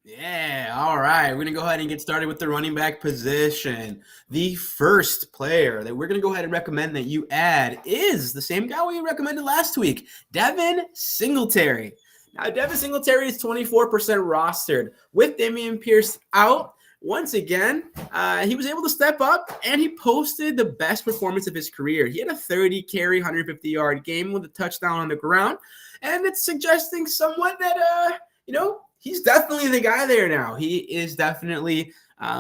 Yeah, all right. We're going to go ahead and get started with the running back position. The first player that we're going to go ahead and recommend that you add is the same guy we recommended last week, Devin Singletary. Now, Devin Singletary is 24% rostered. With Damian Pierce out, once again, he was able to step up, and he posted the best performance of his career. He had a 30-carry, 150-yard game with a touchdown on the ground, and it's suggesting somewhat that, he's definitely the guy there now. He is definitely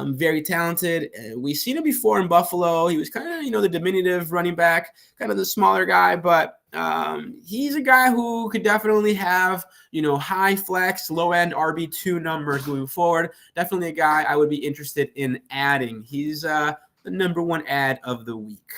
very talented. We've seen it before in Buffalo. He was kind of, the diminutive running back, kind of the smaller guy, but he's a guy who could definitely have, high flex, low end RB2 numbers moving forward. Definitely a guy I would be interested in adding. He's the number 1 ad of the week.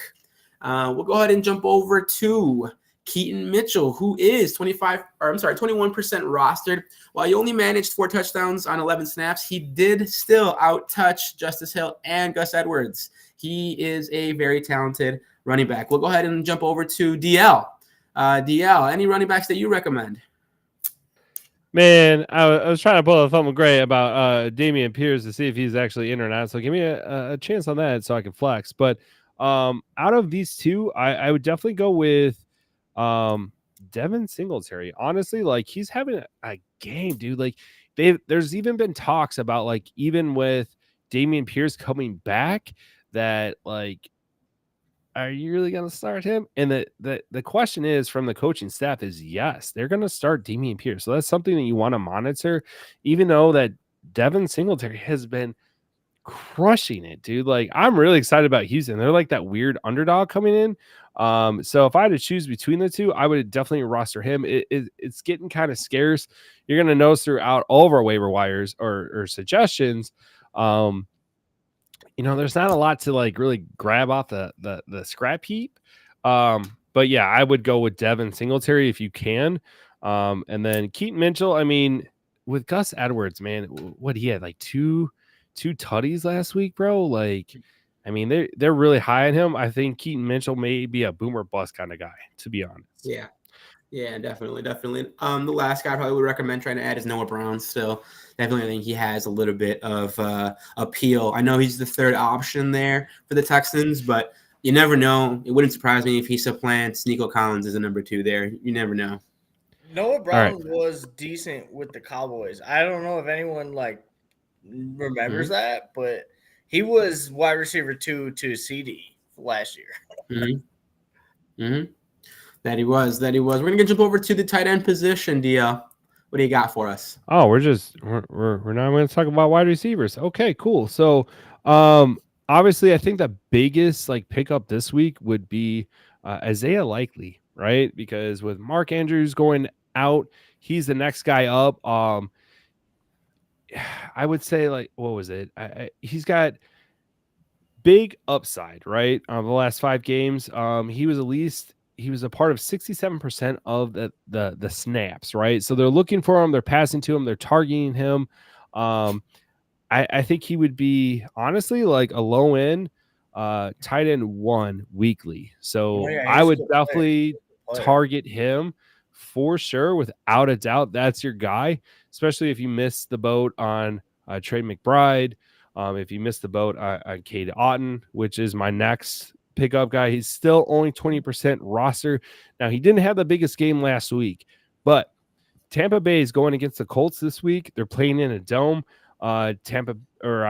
We'll go ahead and jump over to Keaton Mitchell, who is 21% rostered. While he only managed 4 touchdowns on 11 snaps, he did still out-touch Justice Hill and Gus Edwards. He is a very talented running back. We'll go ahead and jump over to DL. DL, any running backs that you recommend? Man, I was trying to pull a thumb gray about Damian Pierce to see if he's actually in or not. So give me a chance on that so I can flex. But out of these 2, I would definitely go with Devin Singletary. Honestly, like, he's having a game, dude. Like, there's even been talks about, like, even with Damian Pierce coming back, that, like, are you really going to start him? And the question is from the coaching staff is yes, they're going to start Damian Pierce. So that's something that you want to monitor, even though that Devin Singletary has been crushing it, dude. Like, I'm really excited about Houston. They're like that weird underdog coming in. So if I had to choose between the two, I would definitely roster him. It's getting kind of scarce. You're going to notice throughout all of our waiver wires or suggestions. There's not a lot to like really grab off the scrap heap. But yeah, I would go with Devin Singletary if you can. And then Keaton Mitchell, I mean, with Gus Edwards, man, what he had like two tutties last week, bro. Like, I mean, they're really high on him. I think Keaton Mitchell may be a boomer bust kind of guy, to be honest. Yeah, definitely. The last guy I probably would recommend trying to add is Noah Brown. Still, definitely, I think he has a little bit of appeal. I know he's the third option there for the Texans, but you never know. It wouldn't surprise me if he supplants Nico Collins as a number 2 there. You never know. Noah Brown was decent with the Cowboys. I don't know if anyone remembers that, but he was wide receiver 2 to CD last year. That he was. We're gonna jump over to the tight end position, DL. What do you got for us? Oh, we're not going to talk about wide receivers. Okay, cool. So, obviously, I think the biggest pickup this week would be Isaiah Likely, right? Because with Mark Andrews going out, he's the next guy up. I would say what was it? He's got big upside, right? The last 5 games, he was a part of 67% of the snaps, right? So they're looking for him, they're passing to him, they're targeting him. I think he would be honestly like a low end tight end 1 weekly. So I would definitely target him for sure, without a doubt. That's your guy, especially if you missed the boat on Trey McBride. If you missed the boat on Cade Otton, which is my next pickup guy. He's still only 20% roster. Now, he didn't have the biggest game last week, but Tampa Bay is going against the Colts this week. They're playing in a dome. I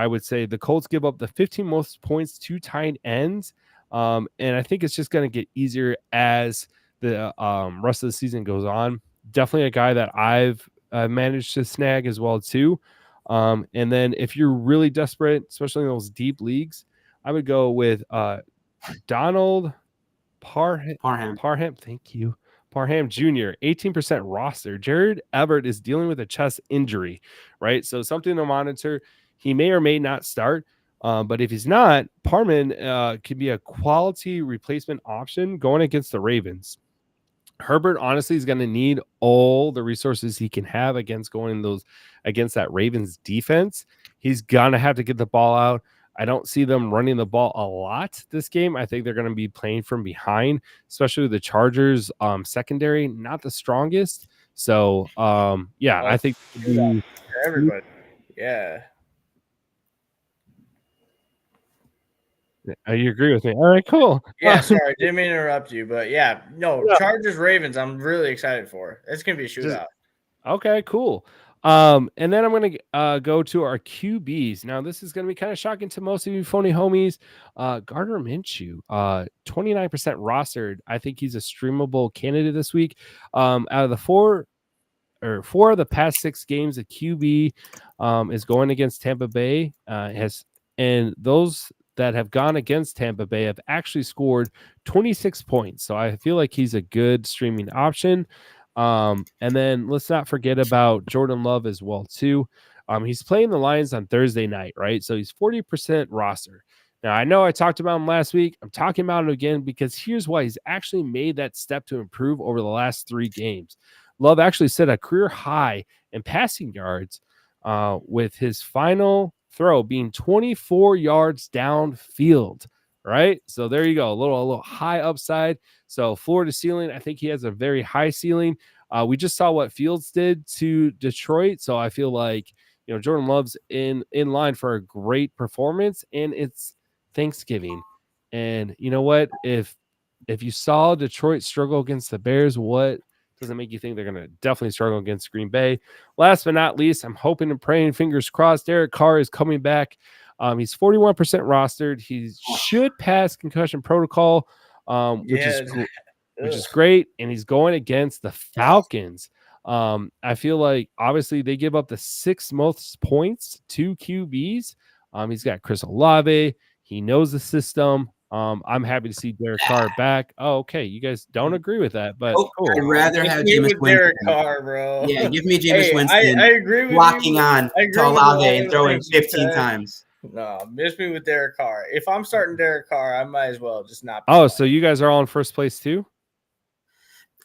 would say the Colts give up the 15 most points to tight ends. And I think it's just going to get easier as the rest of the season goes on. Definitely a guy that I've managed to snag as well too. And then if you're really desperate, especially in those deep leagues, I would go with Donald Parham. Thank you. Parham Jr., 18% roster. Jared Everett is dealing with a chest injury, right? So something to monitor. He may or may not start, but if he's not, Parham could be a quality replacement option going against the Ravens. Herbert honestly is going to need all the resources he can have against that Ravens defense. He's going to have to get the ball out. I don't see them running the ball a lot this game. I think they're going to be playing from behind, especially the Chargers secondary, not the strongest. So, I think everybody. Yeah. You agree with me? All right, cool. Yeah, sorry, didn't mean to interrupt you, but Chargers Ravens, I'm really excited for. It's gonna be a shootout. Okay, cool. And then I'm going to go to our QBs. Now, this is going to be kind of shocking to most of you phony homies. Gardner Minshew, 29% rostered. I think he's a streamable candidate this week. Out of the four of the past 6 games, the QB is going against Tampa Bay. And those that have gone against Tampa Bay have actually scored 26 points. So I feel like he's a good streaming option. And then let's not forget about Jordan Love as well too. He's playing the Lions on Thursday night, right? So he's 40% roster. Now, I know I talked about him last week. I'm talking about him again because here's why he's actually made that step to improve over the last 3 games. Love actually set a career high in passing yards with his final throw being 24 yards downfield, right? So there you go. A little high upside. So floor to ceiling, I think he has a very high ceiling. We just saw what Fields did to Detroit. So I feel like, Jordan Love's in line for a great performance, and it's Thanksgiving. And you know what? If you saw Detroit struggle against the Bears, what doesn't make you think they're going to definitely struggle against Green Bay? Last but not least, I'm hoping and praying, fingers crossed, Derek Carr is coming back He's 41% rostered. He should pass concussion protocol, which is great. And he's going against the Falcons. I feel like obviously they give up the 6th most points to QBs. He's got Chris Olave. He knows the system. I'm happy to see Derek Carr back. Oh, okay. You guys don't agree with that, but cool. I'd rather have Jameis Winston. Derek Carr, bro. Yeah, give me Jameis Winston. I agree with blocking you. on to Olave and throwing 15 times. No, miss me with Derek Carr. If I'm starting Derek Carr, I might as well just not. Oh, so you guys are all in first place too?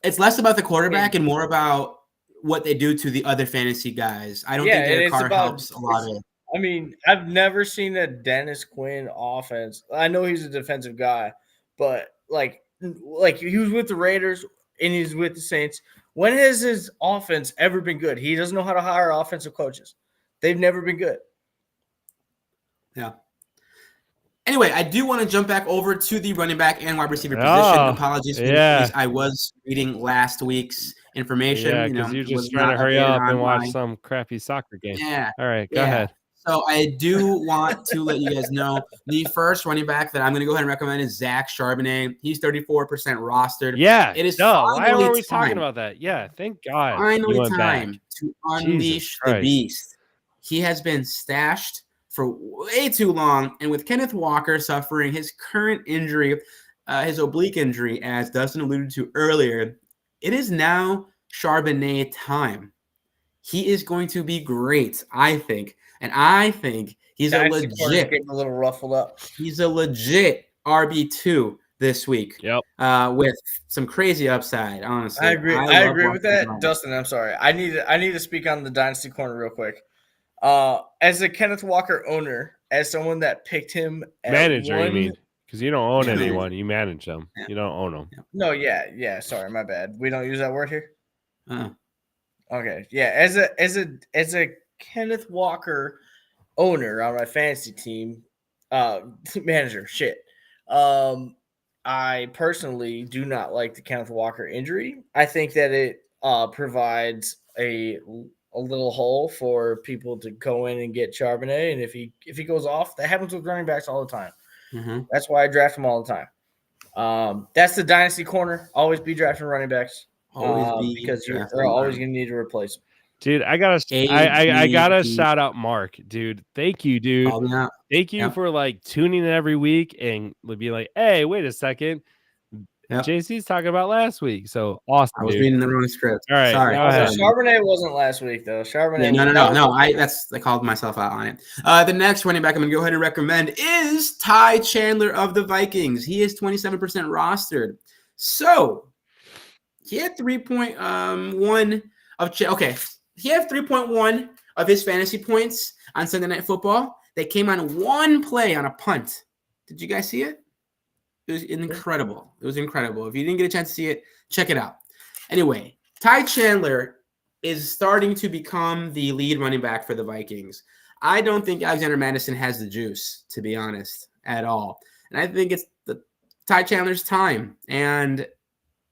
It's less about the quarterback and more about what they do to the other fantasy guys. I don't think Derek Carr helps a lot of. I mean, I've never seen a Dennis Quinn offense. I know he's a defensive guy, but like he was with the Raiders and he's with the Saints. When has his offense ever been good? He doesn't know how to hire offensive coaches. They've never been good. Yeah. Anyway, I do want to jump back over to the running back and wide receiver position. Apologies for this. I was reading last week's information. Yeah, because you're just trying to hurry up and watch some crappy soccer game. Yeah. All right, go ahead. So I do want to let you guys know the first running back that I'm going to go ahead and recommend is Zach Charbonnet. He's 34% rostered. Yeah, it is. Why are we talking about that? Yeah, thank God. Finally, time to unleash the beast. He has been stashed for way too long, and with Kenneth Walker suffering his current injury, his oblique injury, as Dustin alluded to earlier, it is now Charbonnet time. He is going to be great, I think. And I think he's a legit getting a little ruffled up. He's a legit RB2 this week. Yep. With some crazy upside, honestly. I agree. I agree with that. Dustin, I'm sorry. I need to speak on the Dynasty corner real quick. As a Kenneth Walker owner, as someone that picked him at manager, you mean? Because you don't own anyone, you manage them. Yeah. You don't own them. No, yeah. Sorry, my bad. We don't use that word here. Okay, yeah. As a Kenneth Walker owner on my fantasy team, manager, shit. I personally do not like the Kenneth Walker injury. I think that it provides a little hole for people to go in and get Charbonnet, and if he goes off, that happens with running backs all the time. Mm-hmm. That's why I draft them all the time. That's the Dynasty corner. Always be drafting running backs. Because you're always going to need to replace them. Dude, I gotta shout out Mark, dude. Thank you, dude. Thank you for like tuning in every week and be like, hey, wait a second. JC's talking about last week. So awesome. I was reading the wrong script. All right. Sorry. Charbonnet wasn't last week though. Charbonnet. Yeah, no. I called myself out on it. The next running back I'm gonna go ahead and recommend is Ty Chandler of the Vikings. He is 27% rostered. So he had 3.1 of He had 3.1 of his fantasy points on Sunday Night Football. They came on one play on a punt. Did you guys see it? It was incredible. It was incredible. If you didn't get a chance to see it, check it out. Anyway, Ty Chandler is starting to become the lead running back for the Vikings. I don't think Alexander Madison has the juice, to be honest, at all. And I think it's Ty Chandler's time. And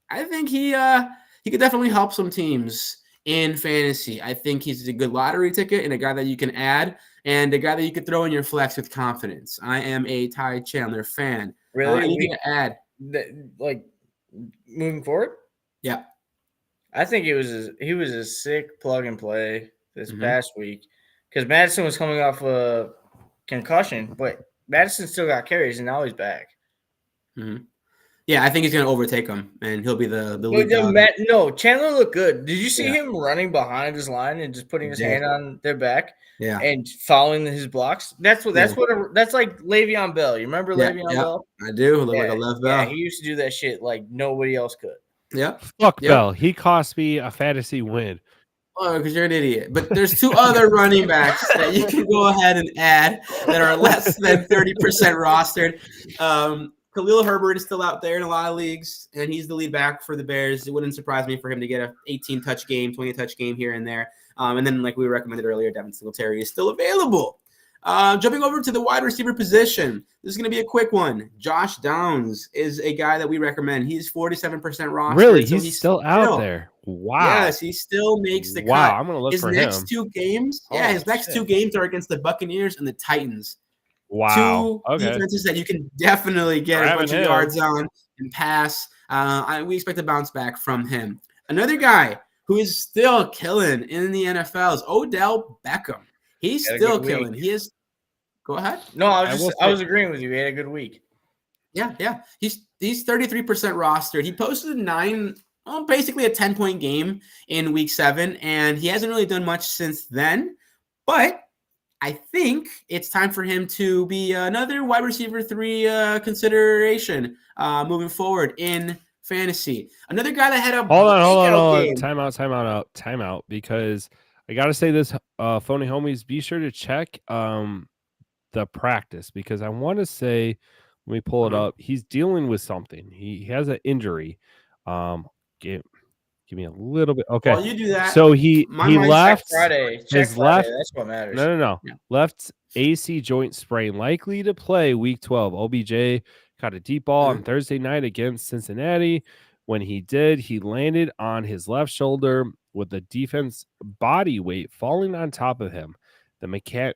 I think he could definitely help some teams in fantasy. I think he's a good lottery ticket and a guy that you can add and a guy that you could throw in your flex with confidence. I am a Ty Chandler fan. Really? Anything to add? Like moving forward? Yeah. I think he was a sick plug and play this past week because Madison was coming off a concussion, but Madison still got carries and now he's back. Mm-hmm. Yeah, I think he's going to overtake him, and he'll be the lead dog. No, Chandler looked good. Did you see him running behind his line and just putting his hand on their back? Yeah, and following his blocks. That's like Le'Veon Bell. You remember Le'Veon Bell? I do. Look like a left Bell. Yeah, he used to do that shit like nobody else could. Yeah, fuck Bell. He cost me a fantasy win. Oh, because you're an idiot. But there's two other running backs that you can go ahead and add that are less than 30% rostered. Khalil Herbert is still out there in a lot of leagues, and he's the lead back for the Bears. It wouldn't surprise me for him to get a 18-touch game, 20-touch game here and there. And then, like we recommended earlier, Devin Singletary is still available. Jumping over to the wide receiver position, this is going to be a quick one. Josh Downs is a guy that we recommend. He's 47% rostered. Really? So he's still out there? Wow. Yes, he still makes the cut. Wow, I'm going to look for him. His next two games are against the Buccaneers and the Titans. Wow. Two defenses that you can definitely get a bunch of yards on and pass. We expect a bounce back from him. Another guy who is still killing in the NFL is Odell Beckham. He's still killing. He is. Go ahead. No, I was agreeing with you. He had a good week. Yeah. He's 33% rostered. He posted basically a 10-point game in week 7, and he hasn't really done much since then. But I think it's time for him to be another wide receiver 3 consideration moving forward in fantasy. Another guy that had a hold on. game. Time out, because I gotta say this, phony homies, be sure to check the practice, because I want to say, let me pull it up. He's dealing with something. He has an injury. Give me a little bit. Okay. While you do that, so he left Friday. His left. Friday. That's what matters. No. Yeah. Left AC joint sprain, likely to play week 12. OBJ caught a deep ball on Thursday night against Cincinnati. When he did, he landed on his left shoulder with the defense body weight falling on top of him. The mechanism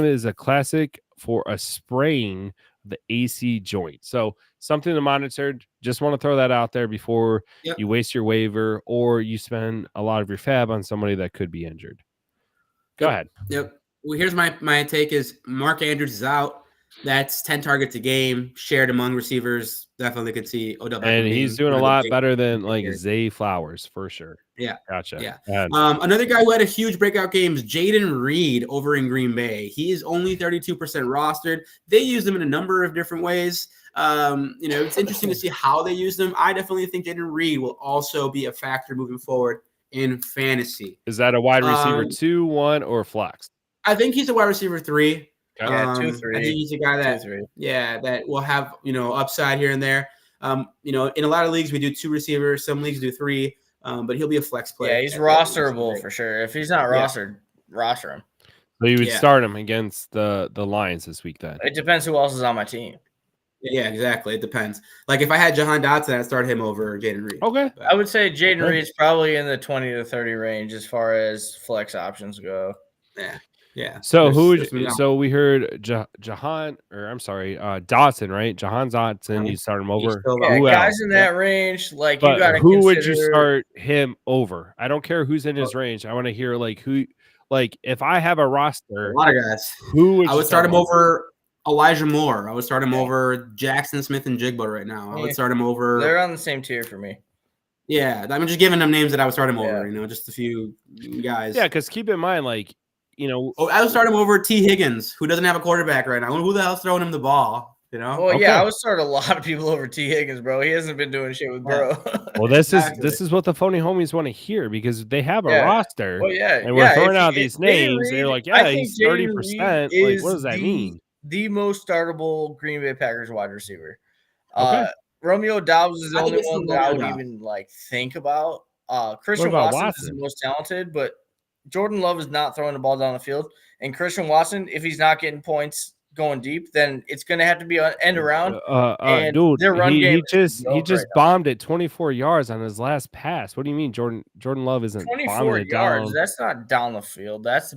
is a classic for a spraying of the AC joint. So something to monitor. Just want to throw that out there before you waste your waiver or you spend a lot of your fab on somebody that could be injured. Go ahead. Yep. Well, here's my take is Mark Andrews is out. That's 10 targets a game shared among receivers. Definitely could see Odell Beckham. And he's doing a lot better than like Zay Flowers for sure. Yeah. Gotcha. Yeah. Another guy who had a huge breakout game is Jaden Reed over in Green Bay. He is only 32% rostered. They use him in a number of different ways. It's interesting to see how they use them. I definitely think Jaden Reed will also be a factor moving forward in fantasy. Is that a wide receiver 2, 1, or flex? I think he's a wide receiver 3. Okay. 2-3. I think he's a guy that, that will have, upside here and there. In a lot of leagues, we do 2 receivers. Some leagues do 3, but he'll be a flex player. Yeah, he's rosterable for sure. If he's not rostered, roster him. So you would start him against the Lions this week then? It depends who else is on my team. Yeah, exactly. It depends. Like if I had Jahan Dotson, I'd start him over Jaden Reed. Okay. But I would say Jaden Reed's probably in the 20 to 30 range as far as flex options go. Yeah. So so we heard Dotson, right? Jahan Dotson, you start him over. Who guys else? In that range, like but you got to who would you start him over? I don't care who's in his range. I want to hear like who, like if I have a roster, a lot of guys. Who would I would start him over? Elijah Moore. I would start him over Jackson Smith and Jigba right now. I would start him over. They're on the same tier for me. Yeah, I'm just giving them names that I would start him over. Just a few guys. Yeah, because keep in mind, like. I would start him over T. Higgins, who doesn't have a quarterback right now. Who the hell's throwing him the ball? Well, yeah, I would start a lot of people over T. Higgins, bro. He hasn't been doing shit with Bro. Well, this is what the phony homies want to hear because they have a roster. Well, and we're throwing out these names. They're like, he's 30%. Like, what does that mean? The most startable Green Bay Packers wide receiver. Romeo Doubs is the only one that I would even like think about. Christian Watson is the most talented, but Jordan Love is not throwing the ball down the field. And Christian Watson, if he's not getting points going deep, then it's going to have to be an end around. Dude, their run game he just bombed it 24 yards on his last pass. What do you mean Jordan Love isn't 24 yards? That's not down the field. That's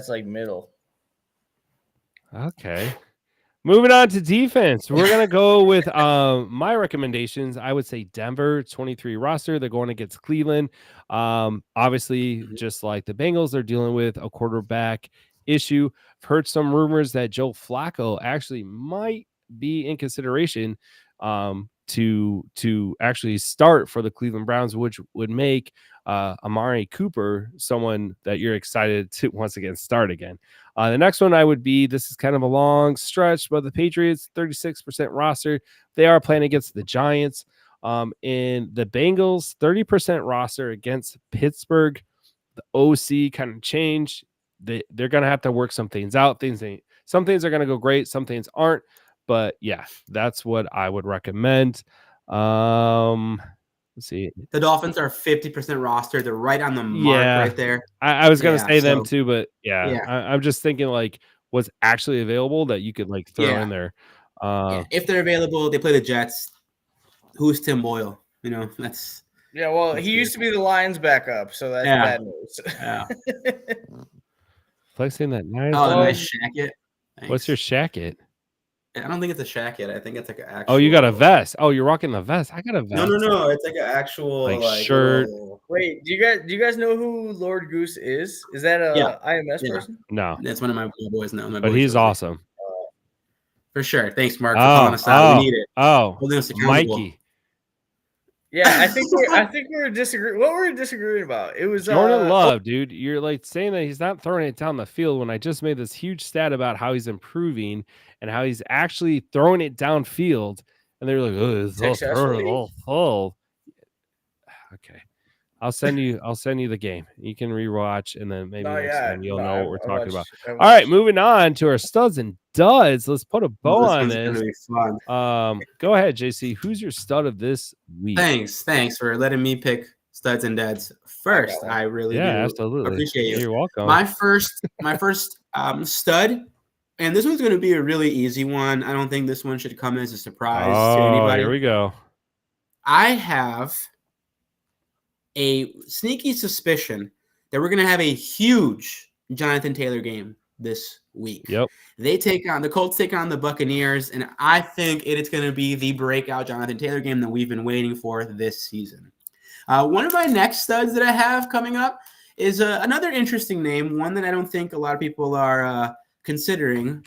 like middle. Okay. Moving on to defense, we're going to go with my recommendations. I would say Denver, 23 roster. They're going against Cleveland. Obviously, just like the Bengals, they're dealing with a quarterback issue. I've heard some rumors that Joe Flacco actually might be in consideration to actually start for the Cleveland Browns, which would make Amari Cooper someone that you're excited to once again start again. The next one this is kind of a long stretch, but the Patriots 36% roster. They are playing against the Giants. And the Bengals 30% roster against Pittsburgh. The OC kind of changed. They're gonna have to work some things out. Some things are gonna go great, some things aren't. But yeah, that's what I would recommend. Let's see. The Dolphins are 50% roster. They're right on the mark right there. I was going to say them too, but I'm just thinking like what's actually available that you could like throw in there. If they're available, they play the Jets. Who's Tim Boyle? That's he used to be the Lions backup, so that's bad news. Yeah. Flexing that nice. Oh, nice jacket. What's your shacket? I don't think it's a shacket. I think it's like an actual. Oh, you got a vest. Oh, you're rocking the vest. I got a vest. No. It's like an actual like shirt. Little... Wait, do you guys know who Lord Goose is? Is that a IMS person? No, that's one of my boys now. But he's awesome. For sure. Thanks, Mark, for calling us out. We need it. Holding us accountable. Mikey. Yeah, I think we're disagreeing. What were we disagreeing about? It was Jordan Love, dude. You're like saying that he's not throwing it down the field when I just made this huge stat about how he's improving and how he's actually throwing it downfield. And they're like, oh, it's all full. Okay. I'll send you the game. You can rewatch and then maybe next time you'll know what we're talking about. All right, moving on to our studs and duds. Let's put a bow on this. Go ahead, JC. Who's your stud of this week? Thanks for letting me pick studs and duds first. I really do absolutely appreciate you. You're welcome. My first stud, and this one's going to be a really easy one. I don't think this one should come as a surprise to anybody. Here we go. I have a sneaky suspicion that we're going to have a huge Jonathan Taylor game this week. Yep. The Colts take on the Buccaneers, and I think it's going to be the breakout Jonathan Taylor game that we've been waiting for this season. One of my next studs that I have coming up is another interesting name, one that I don't think a lot of people are considering,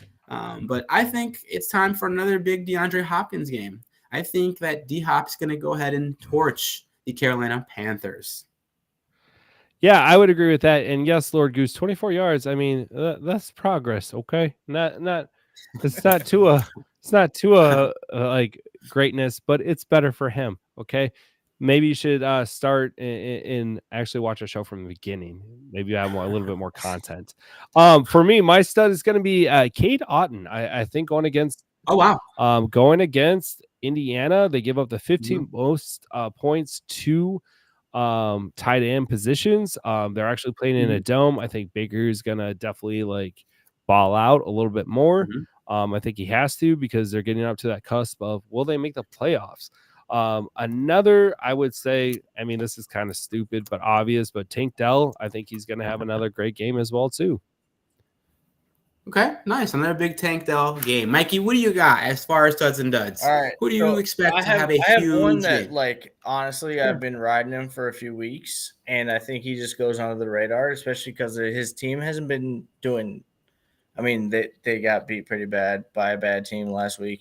but I think it's time for another big DeAndre Hopkins game. I think that D-Hop's going to go ahead and torch the Carolina Panthers. Yeah, I would agree with that. And yes, Lord Goose, 24 yards. I mean, that's progress. Okay, it's not to a like greatness, but it's better for him. Okay, maybe you should start and actually watch a show from the beginning. Maybe you have a little bit more content. For me, my stud is going to be Cade Otton. I think going against. Oh wow. Going against Indiana, they give up the 15 most points to tight end positions. They're actually playing in a dome. I think Baker is gonna definitely like ball out a little bit more. I think he has to because they're getting up to that cusp of will they make the playoffs. Another, I would say, I mean, this is kind of stupid but obvious, but Tank Dell, I think he's gonna have another great game as well too. Okay, nice. Another big Tank Dell game. Mikey, what do you got as far as studs and duds? All right. Who do you expect to have a huge I have one that, game? like, honestly, I've been riding him for a few weeks, and I think he just goes under the radar, especially because his team hasn't been doing – I mean, they got beat pretty bad by a bad team last week.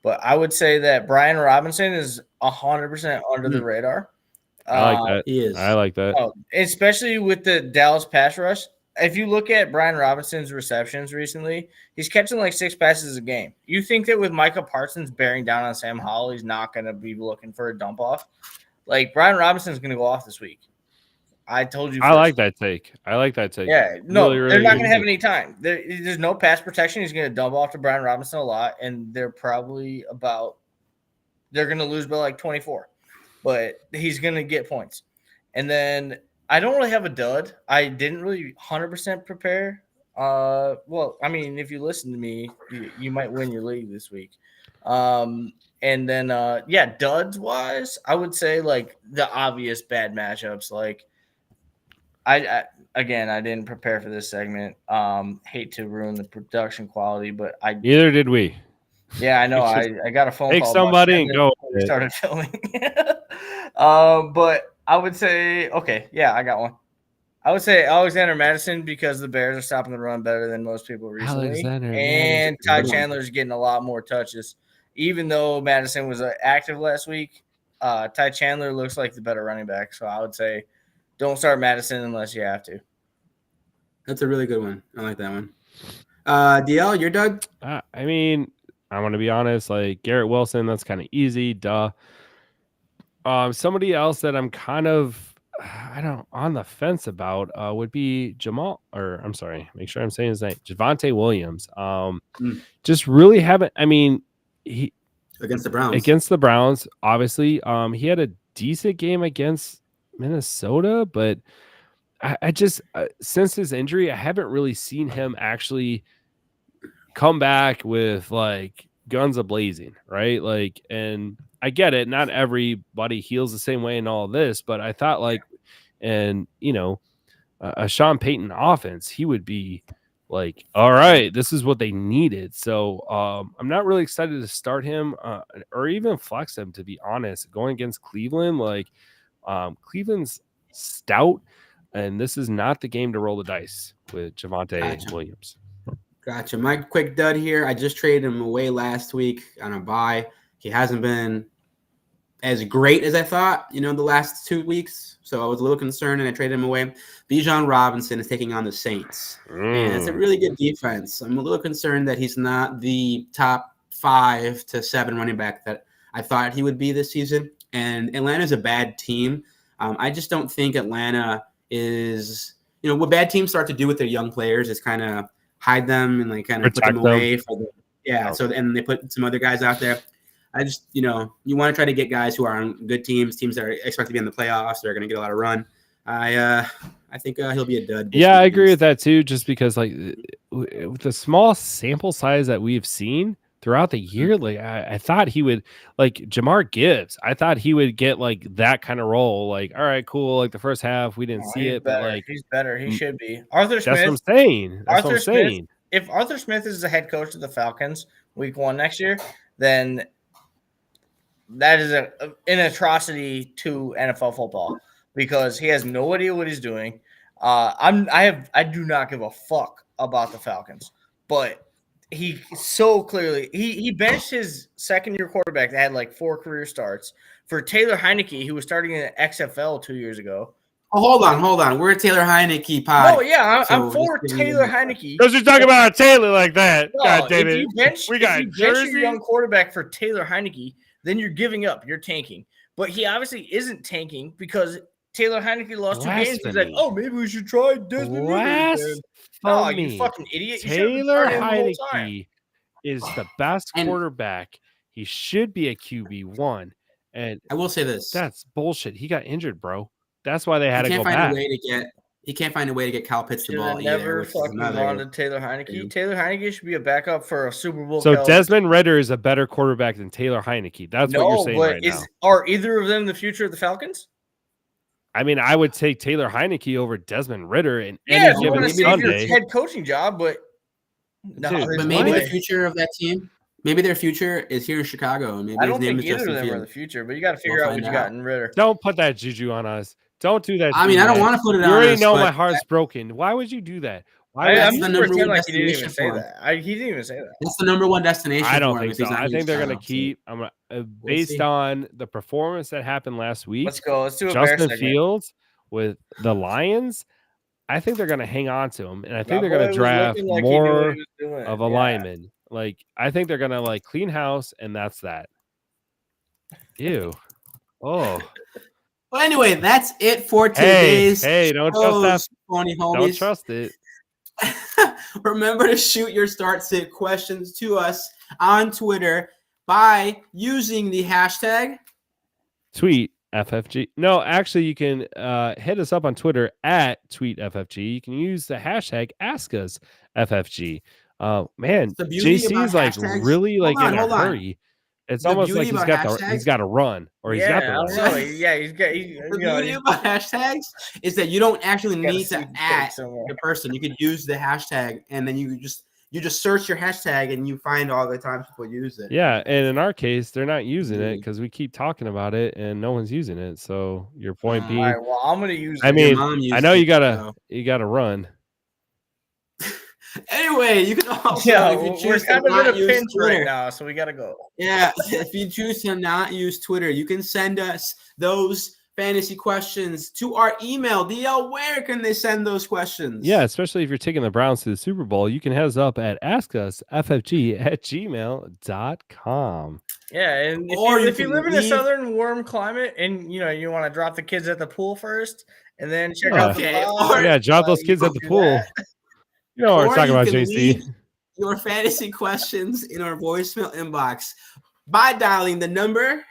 But I would say that Brian Robinson is 100% under the radar. I like that. He is. I like that. Especially with the Dallas pass rush. If you look at Brian Robinson's receptions recently, he's catching like 6 passes a game. You think that with Micah Parsons bearing down on Sam Howell, he's not going to be looking for a dump off? Like, Brian Robinson's going to go off this week. I told you. I like that take. Yeah, no, really, they're not going to have any time. There's no pass protection. He's going to dump off to Brian Robinson a lot, and they're going to lose by like 24. But he's going to get points. And then I don't really have a dud. I didn't really 100% prepare. Well, I mean, if you listen to me, you might win your league this week. And then, duds wise, I would say like the obvious bad matchups. Like, I didn't prepare for this segment. Hate to ruin the production quality, but neither did we. Yeah, I know. I got a phone call. Take somebody and go. Started filming. But I would say, okay, yeah, I got one. I would say Alexander Madison because the Bears are stopping the run better than most people recently. And Ty Chandler's getting a lot more touches. Even though Madison was active last week, Ty Chandler looks like the better running back. So I would say don't start Madison unless you have to. That's a really good one. I like that one. DL, you're dud? I mean, I want to be honest, like Garrett Wilson, that's kind of easy. Duh. Somebody else that I'm kind of, on the fence about would be make sure I'm saying his name, Javonte Williams. Just really haven't, I mean, he against the Browns, obviously. He had a decent game against Minnesota, but I just, since his injury, I haven't really seen him actually come back with like guns a-blazing, right? Like, and I get it. Not everybody heals the same way in all of this, but I thought like, and a Sean Payton offense, he would be like, all right, this is what they needed. So I'm not really excited to start him or even flex him, to be honest. Going against Cleveland, like Cleveland's stout, and this is not the game to roll the dice with Javonte Williams. Gotcha. My quick dud here. I just traded him away last week on a bye. He hasn't been as great as I thought, the last 2 weeks. So I was a little concerned, and I traded him away. Bijan Robinson is taking on the Saints. And it's a really good defense. I'm a little concerned that he's not the top 5 to 7 running back that I thought he would be this season. And Atlanta's a bad team. I just don't think Atlanta is, what bad teams start to do with their young players is kind of hide them and like kind of put them away for So and they put some other guys out there. I just, you want to try to get guys who are on good teams that are expect to be in the playoffs. They're going to get a lot of run. I think he'll be a dud. Yeah, I agree with that too. Just because like with the small sample size that we've seen throughout the year, like I thought he would, like Jamar Gibbs. I thought he would get like that kind of role. Like, all right, cool. Like the first half we didn't see it, better. but like he's better. He should be. Arthur Smith. That's what I'm saying. Arthur Smith. If Arthur Smith is the head coach of the Falcons week 1 next year, then that is an atrocity to NFL football because he has no idea what he's doing. I do not give a fuck about the Falcons, but he so clearly he benched his second-year quarterback that had like 4 career starts for Taylor Heineke, who was starting in the XFL 2 years ago. Oh, hold on. We're a Taylor Heineke pod. Oh yeah, I'm for Taylor Heineke. Because you're talking about a Taylor like that. No, God damn it. We got Jersey. Your young quarterback for Taylor Heineke, then you're giving up. You're tanking. But he obviously isn't tanking because Taylor Heineke lost 2 games. He's like, oh, maybe we should try Desmond Ridder. Oh, you fucking idiot. Taylor Heineke is the best quarterback. He should be a QB1. And I will say this. That's bullshit. He got injured, bro. That's why they had to go back. He can't find a way to get Kyle Pitts the ball. Never fucking wanted Taylor Heineke. Taylor Heineke should be a backup for a Super Bowl. So Desmond Ridder is a better quarterback than Taylor Heineke. That's what you're saying right now. Are either of them the future of the Falcons? I mean, I would take Taylor Heineke over Desmond Ridder in any given Sunday. Head coaching job, but maybe the future of that team. Maybe their future is here in Chicago. Maybe I don't think either of them are the future, but you got to figure out what you got in Ridder. Don't put that juju on us. Don't do that. I mean, I don't want to put it on. You already know my heart's broken. Why would you do that? I'm the number one destination. He didn't even say that. He didn't even say that. That's the number one destination. I don't think so. I think they're going to keep. Based on the performance that happened last week. Let's go. Let's do a Justin Fields with the Lions. I think they're going to hang on to him, and I think they're going to draft more of a lineman. Like I think they're going to like clean house, and that's that. Ew. Oh. Well, anyway, that's it for today's. Hey, don't trust that. Phony homies. Don't trust it. Remember to shoot your start sit questions to us on Twitter by using the hashtag tweet FFG. No, actually, you can hit us up on Twitter at tweet FFG. You can use the hashtag AskUsFFG. Man, JC's like really like in a hurry. It's almost like he's got to run or he's got to run. The beauty about hashtags is that you don't actually need to add the person. You could use the hashtag and then you just search your hashtag and you find all the times people use it. Yeah, and in our case, they're not using it because we keep talking about it and no one's using it. So your point being, all right, well, I'm gonna use. I mean, I know you gotta run. Anyway, you can also if you choose to not use Twitter right now, so we gotta go. Yeah, if you choose to not use Twitter, you can send us those fantasy questions to our email. DL, where can they send those questions? Yeah, especially if you're taking the Browns to the Super Bowl, you can head us up at askusffg@gmail.com. Yeah, and if you live in a southern warm climate and you want to drop the kids at the pool first and then check out the drop those kids at the pool. You know what we're talking about, JC. Your fantasy questions in our voicemail inbox by dialing the number.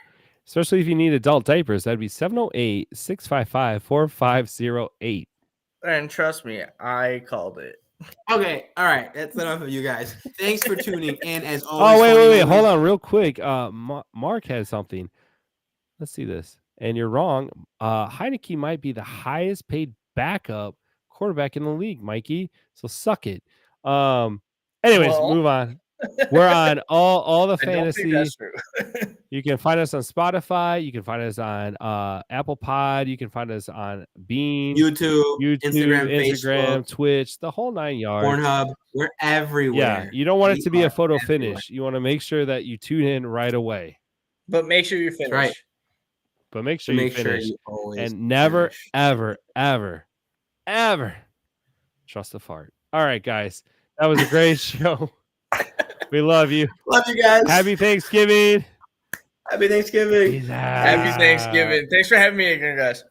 Especially if you need adult diapers, that'd be 708-655-4508. And trust me, I called it. Okay, all right. That's enough of you guys. Thanks for tuning in. As always. Oh, wait. Hold on real quick. Mark has something. Let's see this. And you're wrong. Heineke might be the highest paid backup quarterback in the league, Mikey. So suck it. Anyways, Well. move on. We're on all the I don't think fantasy. that's true. You can find us on Spotify. You can find us on Apple Pod. You can find us on Bean, YouTube, Instagram, Facebook, Twitch, the whole 9 yards. Pornhub. We're everywhere. Yeah, you don't want it to be a photo everywhere. finish. You want to make sure that you tune in right away. But make sure you finish. Right. But make sure you finish. Sure you always and never, finish. ever trust a fart. All right, guys. That was a great show. We love you. Love you guys. Happy Thanksgiving. Happy Thanksgiving. Happy Thanksgiving. Thanks for having me again, guys.